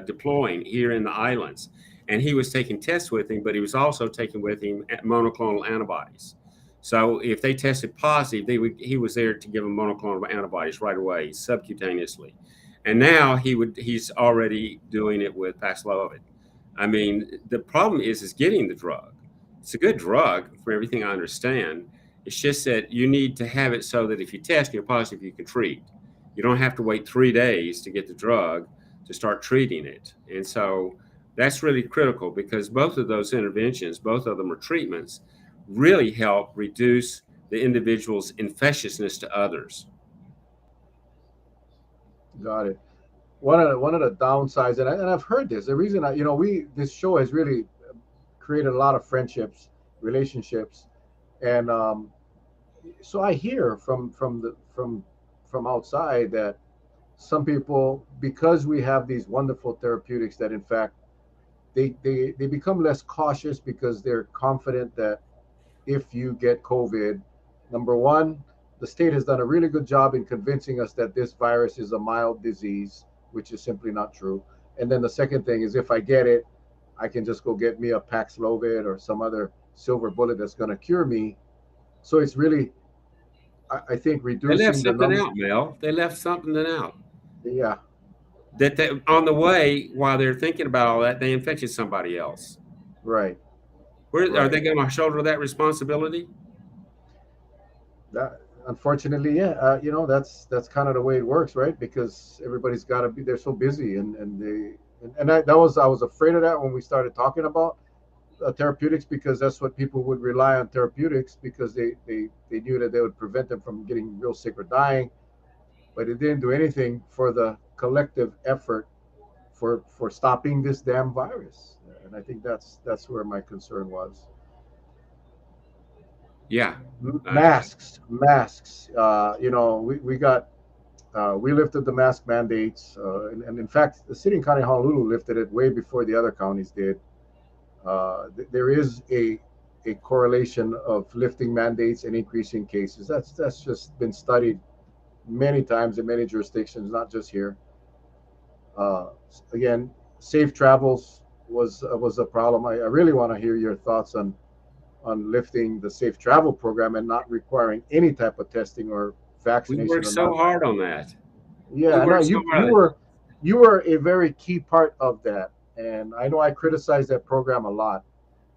deploying here in the islands, and he was taking tests with him. But he was also taking with him monoclonal antibodies. So if they tested positive, he was there to give them monoclonal antibodies right away, subcutaneously. And now he's already doing it with Paxlovid. I mean, the problem is getting the drug. It's a good drug for everything I understand. It's just that you need to have it so that if you test and you're positive, you can treat. You don't have to wait 3 days to get the drug to start treating it. And so that's really critical because both of those interventions, both of them are treatments, really help reduce the individual's infectiousness to others. Got it. One of the downsides, and I've heard this. The reason we this show has really created a lot of friendships, relationships, and so I hear from outside that some people, because we have these wonderful therapeutics, that in fact they become less cautious because they're confident that if you get COVID, number one, the state has done a really good job in convincing us that this virus is a mild disease, which is simply not true. And then the second thing is, if I get it, I can just go get me a Paxlovid or some other silver bullet that's going to cure me. So it's really, I think, They left reducing the something number. out, Mel. They left something out. Yeah, That on the way, while they're thinking about all that, they infected somebody else. right, Where are right. they going to shoulder that responsibility? That unfortunately, yeah, that's kind of the way it works, right? Because everybody's got to be, they're so busy, and they and I was afraid of that when we started talking about therapeutics, because that's what people would rely on therapeutics, because they knew that they would prevent them from getting real sick or dying, but it didn't do anything for the collective effort for stopping this damn virus. And I think that's where my concern was. Yeah. Uh, Masks. We lifted the mask mandates, and in fact, the city and county of Honolulu lifted it way before the other counties did. There is a correlation of lifting mandates and increasing cases. That's just been studied many times in many jurisdictions, not just here. Uh, Again, safe travels was a problem. I really want to hear your thoughts on lifting the safe travel program and not requiring any type of testing or we vaccination worked or so non. hard on that. We Yeah, no, worked so you hard. were you were a very key part of that, and I know I criticize that program a lot.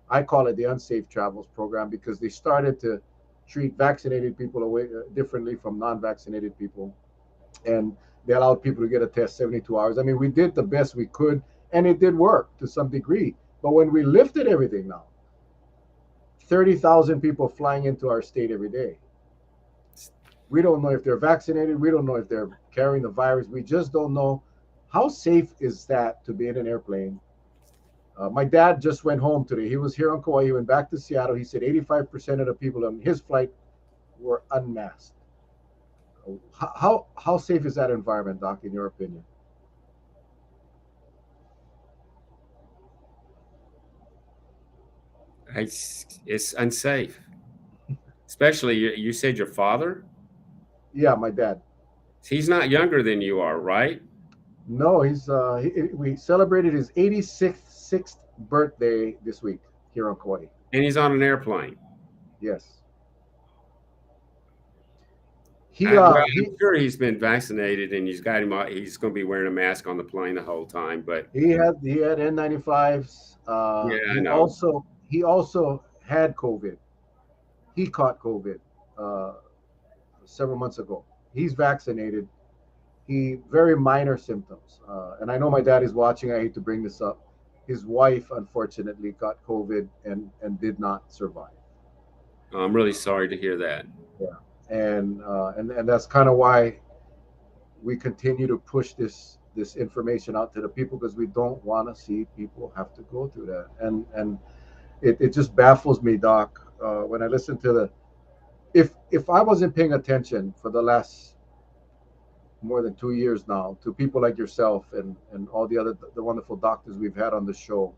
I call it the unsafe travels program because they started to treat vaccinated people away differently from non-vaccinated people, and they allowed people to get a test 72 hours. I mean, we did the best we could, and it did work to some degree. But when we lifted everything now, 30,000 people flying into our state every day. We don't know if they're vaccinated. We don't know if they're carrying the virus. We just don't know How safe is that to be in an airplane? My dad just went home today. He was here on Kauai. He went back to Seattle. He said 85% of the people on his flight were unmasked. How safe is that environment, Doc, in your opinion? It's unsafe, especially you said your father. Yeah, my dad. He's not younger than you are, right? No, we celebrated his 86th birthday this week here on Kauai. And he's on an airplane. Yes. Well, I'm He sure he's been vaccinated, and he's got him. He's going to be wearing a mask on the plane the whole time. But he had N95s. yeah, I know. He also had COVID. He caught COVID uh, several months ago. He's vaccinated. He very minor symptoms. And I know my dad is watching. I hate to bring this up. His wife unfortunately got COVID and did not survive. I'm really sorry to hear that. Yeah, and that's kind of why we continue to push this information out to the people, because we don't want to see people have to go through that. And it just baffles me, Doc, when I listen to the if I wasn't paying attention for the last more than 2 years now to people like yourself and all the wonderful doctors we've had on the show,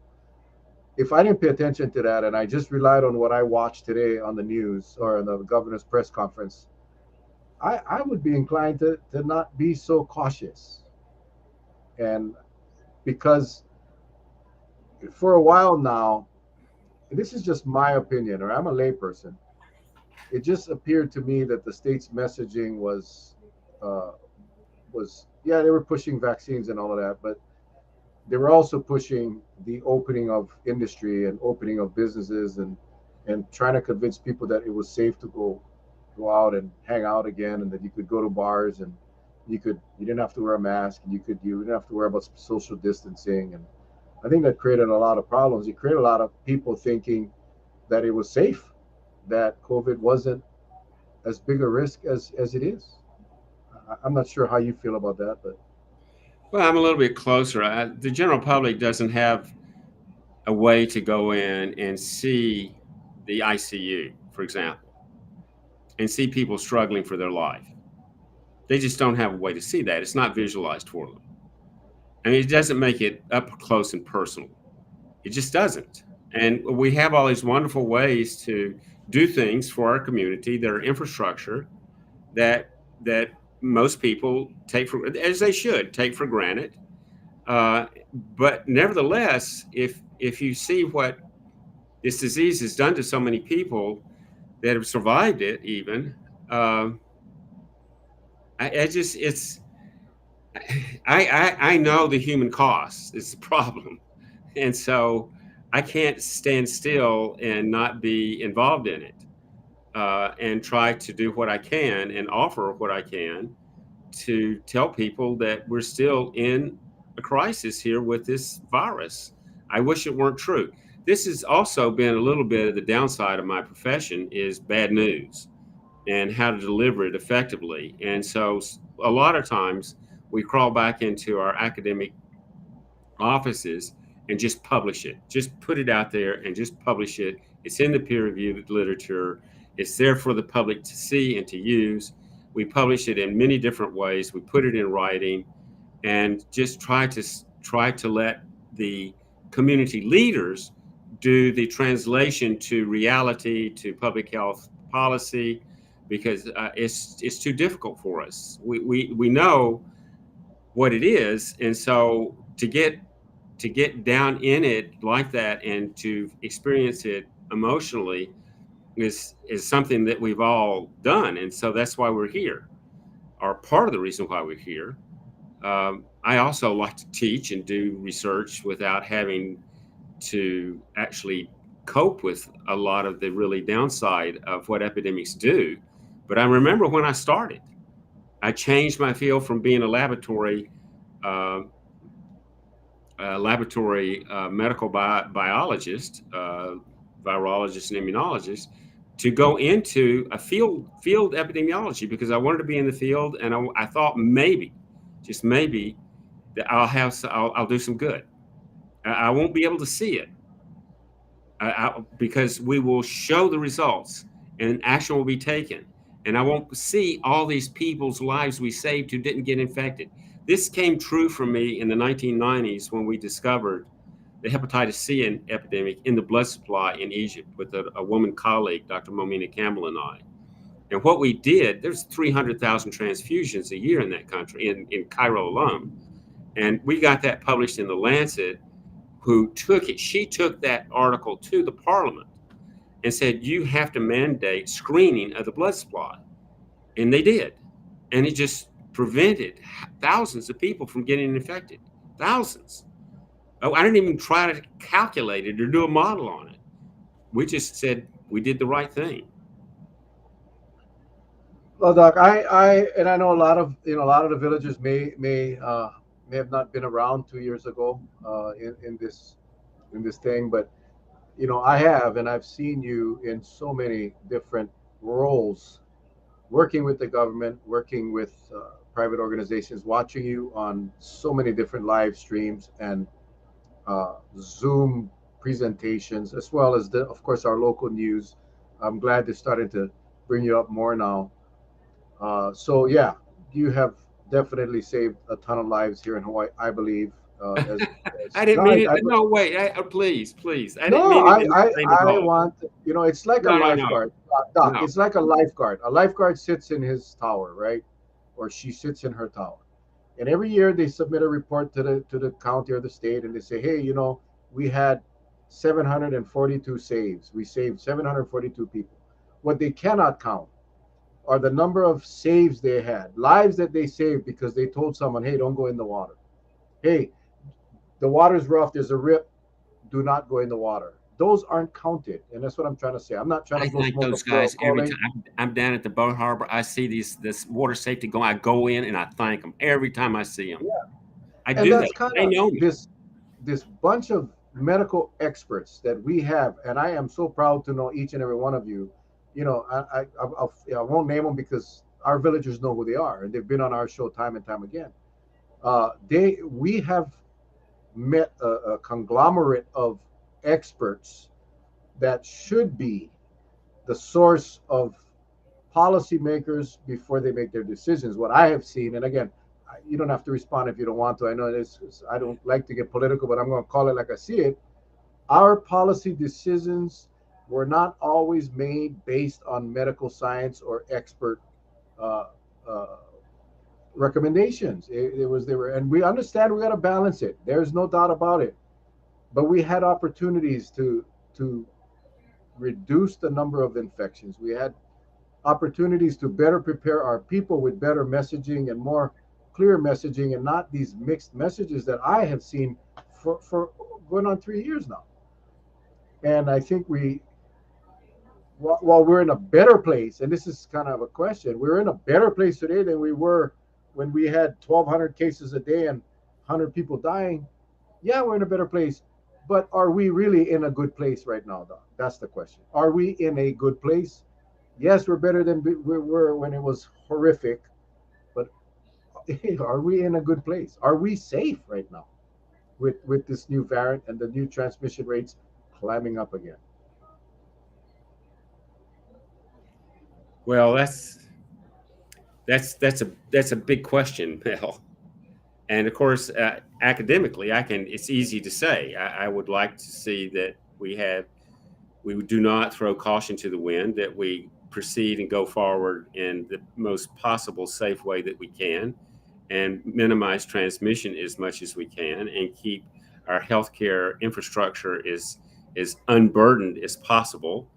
if I didn't pay attention to that and I just relied on what I watched today on the news or in the governor's press conference, I would be inclined to not be so cautious. And because for a while now, this is just my opinion, or I'm a layperson, it just appeared to me that the state's messaging uh, was yeah, they were pushing vaccines and all of that, but they were also pushing the opening of industry and opening of businesses and trying to convince people that it was safe to go out and hang out again, and that you could go to bars and you didn't have to wear a mask, and you didn't have to worry about social distancing. And I think that created a lot of problems. It created a lot of people thinking that it was safe, that COVID wasn't as big a risk as it is. I'm not sure how you feel about that, but Well, I'm a little bit closer. The general public doesn't have a way to go in and see the ICU, for example, and see people struggling for their life. They just don't have a way to see that. It's not visualized for them. I mean, it doesn't make it up close and personal. It just doesn't. And we have all these wonderful ways to do things for our community that are infrastructure that most people take for, as they should take for granted. Uh, but nevertheless, if you see what this disease has done to so many people that have survived it, even uh, I just it's I know the human cost is the problem, and so I can't stand still and not be involved in it, and try to do what I can and offer what I can to tell people that we're still in a crisis here with this virus. I wish it weren't true. This has also been a little bit of the downside of my profession is bad news and how to deliver it effectively. And so a lot of times we crawl back into our academic offices and just publish it. Just put it out there and just publish it. It's in the peer reviewed literature. It's there for the public to see and to use. We publish it in many different ways. We put it in writing and just try to let the community leaders do the translation to reality, to public health policy, because it's too difficult for us. We know what it is, and so to get down in it like that and to experience it emotionally is something that we've all done, and so that's why we're here, or part of the reason why we're here. I also like to teach and do research without having to actually cope with a lot of the really downside of what epidemics do. But I remember when I started, I changed my field from being a uh, medical biologist, virologist, and immunologist, to go into a field epidemiology because I wanted to be in the field, and I thought maybe, just maybe, I'll do some good. I won't be able to see it because we will show the results and action will be taken. And I won't see all these people's lives we saved who didn't get infected. This came true for me in the 1990s when we discovered the hepatitis C epidemic in the blood supply in Egypt with a woman colleague, Dr. Momina Campbell, and I. And what we did, there's 300,000 transfusions a year in that country, in Cairo alone. And we got that published in the Lancet, who took it. She took that article to the parliament and said, you have to mandate screening of the blood supply. And they did. And it just prevented thousands of people from getting infected. Thousands. Oh, I didn't even try to calculate it or do a model on it. We just said we did the right thing. Well, Doc, and I know a lot of the villagers may have not been around 2 years ago in this thing, but I have, and I've seen you in so many different roles, working with the government, working with private organizations, watching you on so many different live streams and Zoom presentations, as well as of course, our local news. I'm glad they're starting to bring you up more now. So yeah, you have definitely saved a ton of lives here in Hawaii, I believe. I didn't No, mean it. No, wait. Please, please. I didn't mean it in that vein at I all. want, it's like a No. lifeguard, Doc. No. It's like a lifeguard. A lifeguard sits in his tower, right? Or she sits in her tower. And every year they submit a report to the county or the state, and they say, hey, we had 742 saves. We saved 742 people. What they cannot count are the number of saves they had, lives that they saved because they told someone, hey, don't go in the water. Hey, the water's rough, there's a rip, do not go in the water. Those aren't counted. And that's what I'm trying to say. I'm not trying to I blow thank smoke those up your guys every calling. time I'm down at the boat harbor. I see this water safety going. I go in and I thank them every time I see them. Yeah. I And do that. that's kind They of know me. this bunch of medical experts that we have, and I am so proud to know each and every one of you. I won't name them because our villagers know who they are, and they've been on our show time and time again. We have met a conglomerate of experts that should be the source of policymakers before they make their decisions. What I have seen, and again, you don't have to respond if you don't want to. I know I don't like to get political, but I'm going to call it like I see it. Our policy decisions were not always made based on medical science or expert uh, uh, recommendations. It was they were, and we understand we got to balance it. There's no doubt about it. But we had opportunities to reduce the number of infections. We had opportunities to better prepare our people with better messaging and more clear messaging, and not these mixed messages that I have seen for going on 3 years now. And I think while we're in a better place, and this is kind of a question, we're in a better place today than we were when we had 1,200 cases a day and 100 people dying. Yeah, we're in a better place. But are we really in a good place right now, Doc? That's the question. Are we in a good place? Yes, we're better than we were when it was horrific. But are we in a good place? Are we safe right now with this new variant and the new transmission rates climbing up again? Well, that's a big question, Mel. And of course, academically, It's easy to say. I would like to see that we do not throw caution to the wind. That we proceed and go forward in the most possible safe way that we can, and minimize transmission as much as we can, and keep our healthcare infrastructure as unburdened as possible,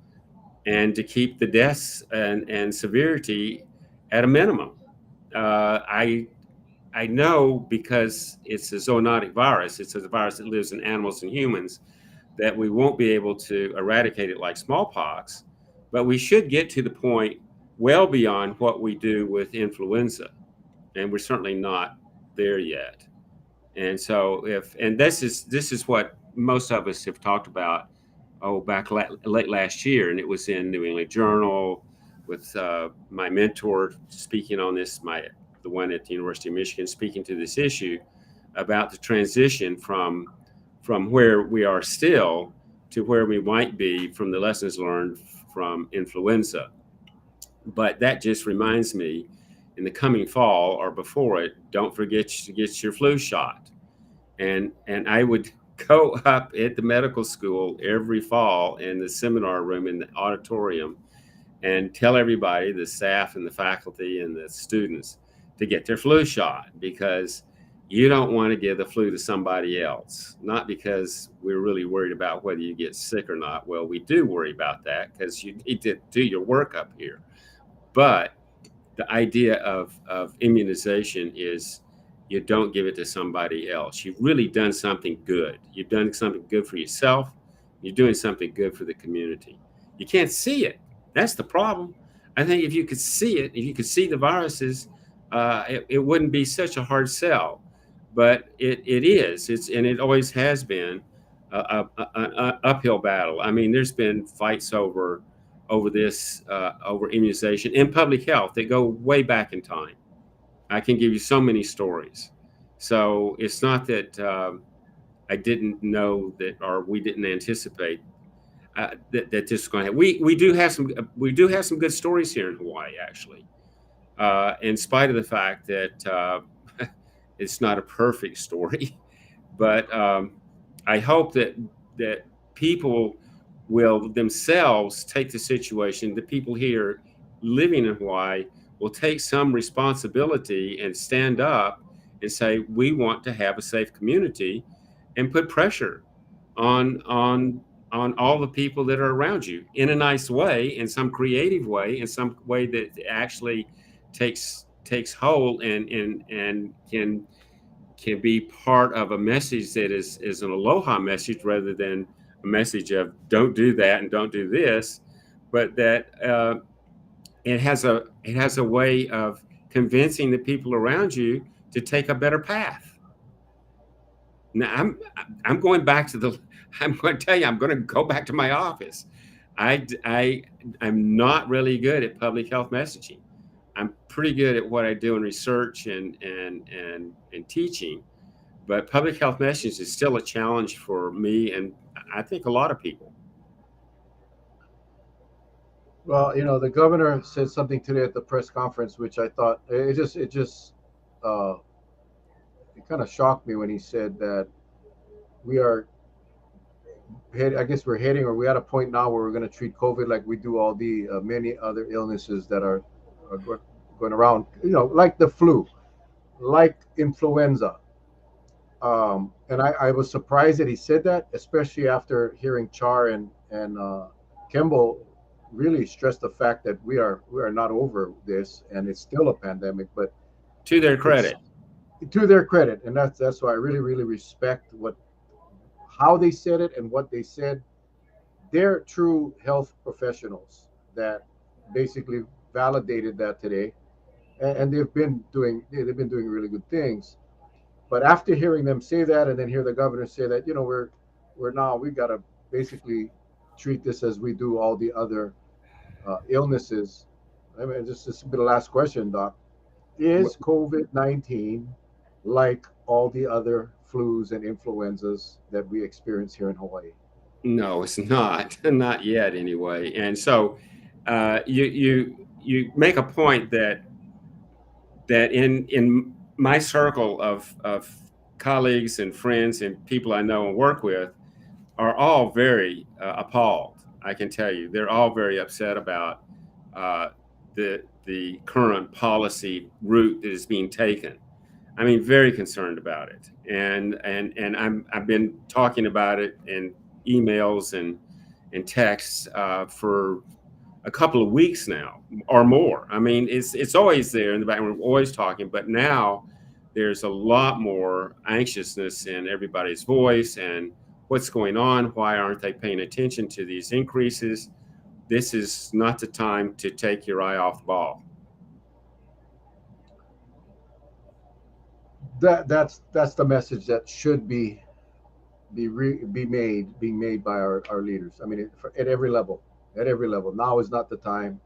and to keep the deaths and severity at a minimum. I know because it's a zoonotic virus, it's a virus that lives in animals and humans, that we won't be able to eradicate it like smallpox, but we should get to the point well beyond what we do with influenza. And we're certainly not there yet. And so and this is what most of us have talked about, back late last year, and it was in New England Journal with my mentor speaking on this, the one at the University of Michigan speaking to this issue. about the transition from where we are still to where we might be from the lessons learned from influenza. But that just reminds me, in the coming fall or before it, don't forget to get your flu shot. And I would go up at the medical school every fall in the seminar room in the auditorium and tell everybody, the staff and the faculty and the students, to get their flu shot, because you don't want to give the flu to somebody else. Not because we're really worried about whether you get sick or not. Well, we do worry about that because you need to do your work up here. But the idea of immunization is you don't give it to somebody else. You've really done something good. You've done something good for yourself. You're doing something good for the community. You can't see it. That's the problem. I think if you could see it, if you could see the viruses, it wouldn't be such a hard sell. But it is. It's and it always has been an uphill battle. I mean, there's been fights over this over immunization and public health that go way back in time. I can give you so many stories. So it's not that I didn't know that, or we didn't anticipate that this is going to happen. We do have some good stories here in Hawaii, actually, in spite of the fact that it's not a perfect story. But I hope that people will themselves take the situation. The people here living in Hawaii will take some responsibility and stand up and say, we want to have a safe community, and put pressure on all the people that are around you in a nice way, in some creative way, in some way that actually takes hold and can be part of a message that is an aloha message rather than a message of don't do that and don't do this, but that it has a way of convincing the people around you to take a better path. Now I'm going back to the. I'm going to tell you, I'm going to go back to my office. I I'm not really good at public health messaging. I'm pretty good at what I do in research and teaching, but public health messaging is still a challenge for me, and I think a lot of people. Well, the governor said something today at the press conference, which I thought it just uh, it kind of shocked me when he said that we are I guess we're heading, or we're at a point now where we're going to treat COVID like we do all the many other illnesses that are going around, like the flu, like influenza. And I was surprised that he said that, especially after hearing Char and Kimball really stress the fact that we are not over this, and it's still a pandemic. But To their it's credit, to their credit, and that's why I really really respect what how they said it and what they said. They're true health professionals that basically validated that today, and they've been doing really good things. But after hearing them say that, and then hear the governor say that, we're now we got to basically treat this as we do all the other illnesses. I mean, this will be the last question, Doc. Is COVID-19 like all the other flus and influenzas that we experience here in Hawaii? no, it's not, not yet anyway. And so you make a point that in my circle of colleagues and friends and people I know and work with are all very appalled. I can tell you, they're all very upset about uh, the current policy route that is being taken. I mean, very concerned about it, and I've been talking about it in emails and texts for a couple of weeks now or more. I mean, it's always there in the background. We're always talking, but now there's a lot more anxiousness in everybody's voice and what's going on. Why aren't they paying attention to these increases? This is not the time to take your eye off the ball. That's the message that should being made by our leaders. I mean, at every level, at every level. Now is not the time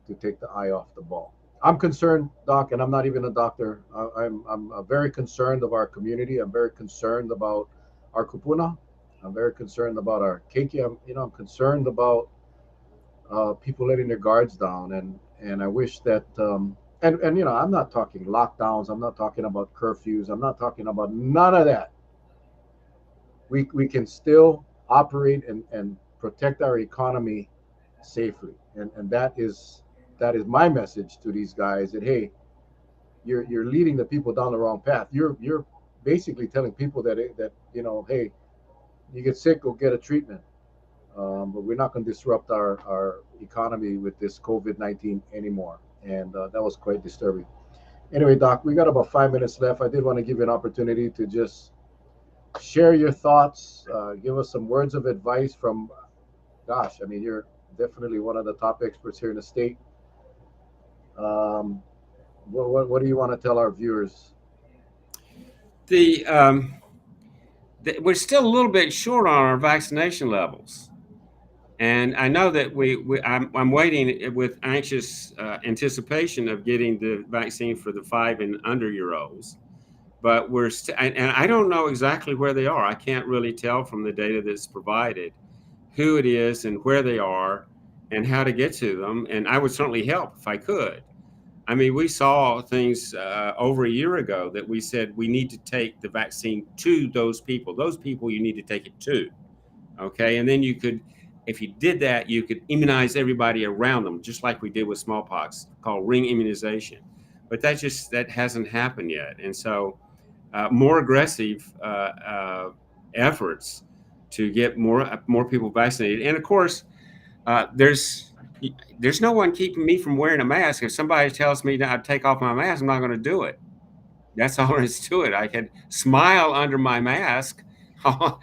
to take the eye off the ball. I'm concerned, Doc, and I'm not even a doctor. I'm very concerned of our community. I'm very concerned about our kupuna. I'm very concerned about our keiki. I'm concerned about people letting their guards down, and I wish that and I'm not talking lockdowns. I'm not talking about curfews. I'm not talking about none of that. We can still operate and protect our economy safely, and that is my message to these guys that hey, you're leading the people down the wrong path. You're basically telling people that hey, you get sick, go get a treatment. But we're not going to disrupt our economy with this COVID-19 anymore. And that was quite disturbing. Anyway, Doc, we got about 5 minutes left. I did want to give you an opportunity to just share your thoughts, give us some words of advice from, gosh, I mean, you're definitely one of the top experts here in the state. Um, what do you want to tell our viewers? The, we're still a little bit short on our vaccination levels. And I know that I'm waiting with anxious anticipation of getting the vaccine for the 5 and under-year-olds. But and I don't know exactly where they are. I can't really tell from the data that's provided who it is and where they are and how to get to them. And I would certainly help if I could. I mean, we saw things over a year ago that we said we need to take the vaccine to those people. Those people you need to take it to. Okay. And then you could, if you did that, you could immunize everybody around them, just like we did with smallpox, called ring immunization. But that hasn't happened yet. And so more aggressive efforts to get more people vaccinated. And of course, there's no one keeping me from wearing a mask. If somebody tells me to take off my mask, I'm not going to do it. That's all there is to it. I can smile under my mask, but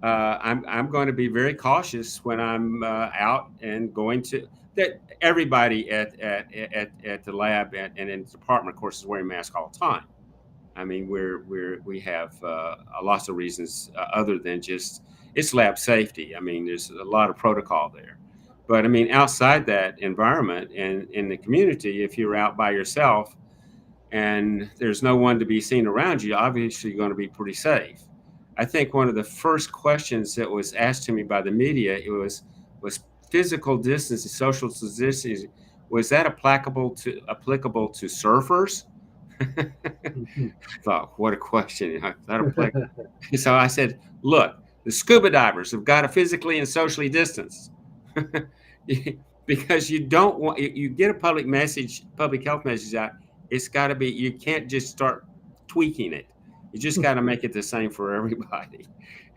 I'm going to be very cautious when I'm out and going to that. Everybody at the lab and in the department, of course, is wearing masks all the time. I mean, we have lots of reasons other than just it's lab safety. I mean, there's a lot of protocol there. But I mean, outside that environment and in the community, if you're out by yourself and there's no one to be seen around you, obviously you're going to be pretty safe. I think one of the first questions that was asked to me by the media was physical distance and social distancing. Was that applicable to surfers? I thought, what a question. That applicable. So I said, look, the scuba divers have got to physically and socially distance because you don't want you get a public health message out. It's got to be. You can't just start tweaking it. You just got to make it the same for everybody.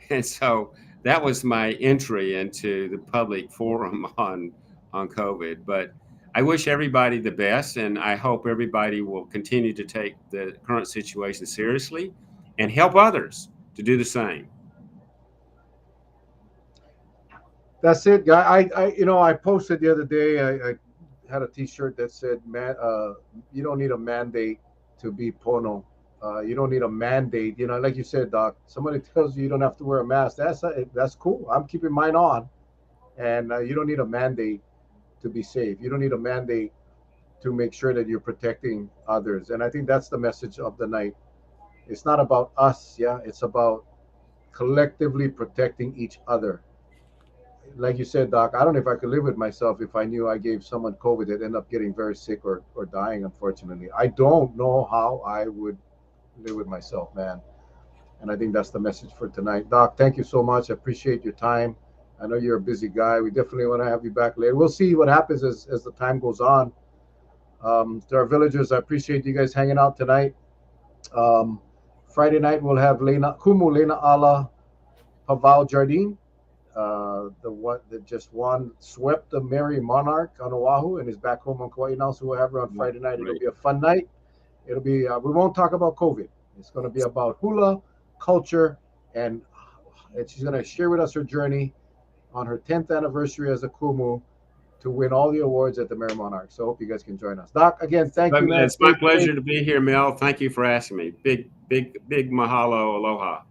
And so that was my entry into the public forum on COVID. But I wish everybody the best, and I hope everybody will continue to take the current situation seriously and help others to do the same. That's it, guy. I posted the other day. I had a T-shirt that said, "Man, you don't need a mandate to be Pono. You don't need a mandate. Like you said, Doc. Somebody tells you don't have to wear a mask. That's cool. I'm keeping mine on, and you don't need a mandate to be safe. You don't need a mandate to make sure that you're protecting others. And I think that's the message of the night. It's not about us, yeah. It's about collectively protecting each other. Like you said, Doc, I don't know if I could live with myself if I knew I gave someone COVID that ended up getting very sick or dying, unfortunately. I don't know how I would live with myself, man. And I think that's the message for tonight. Doc, thank you so much. I appreciate your time. I know you're a busy guy. We definitely want to have you back later. We'll see what happens as the time goes on. To our villagers, I appreciate you guys hanging out tonight. Um, Friday night, we'll have Kumu Lena Ala Paval Jardine, the one that just swept the Merry Monarch on Oahu and is back home on Kauai now. So we'll have her on Friday night. It'll be a fun night. It'll be, we won't talk about COVID. It's going to be about hula, culture, and she's going to share with us her journey on her 10th anniversary as a Kumu to win all the awards at the Merry Monarch. So I hope you guys can join us. Doc, again, thank you. It's my pleasure to be here, Mel. Thank you for asking me. Big mahalo. Aloha.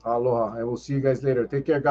Aloha. And we'll see you guys later. Take care. God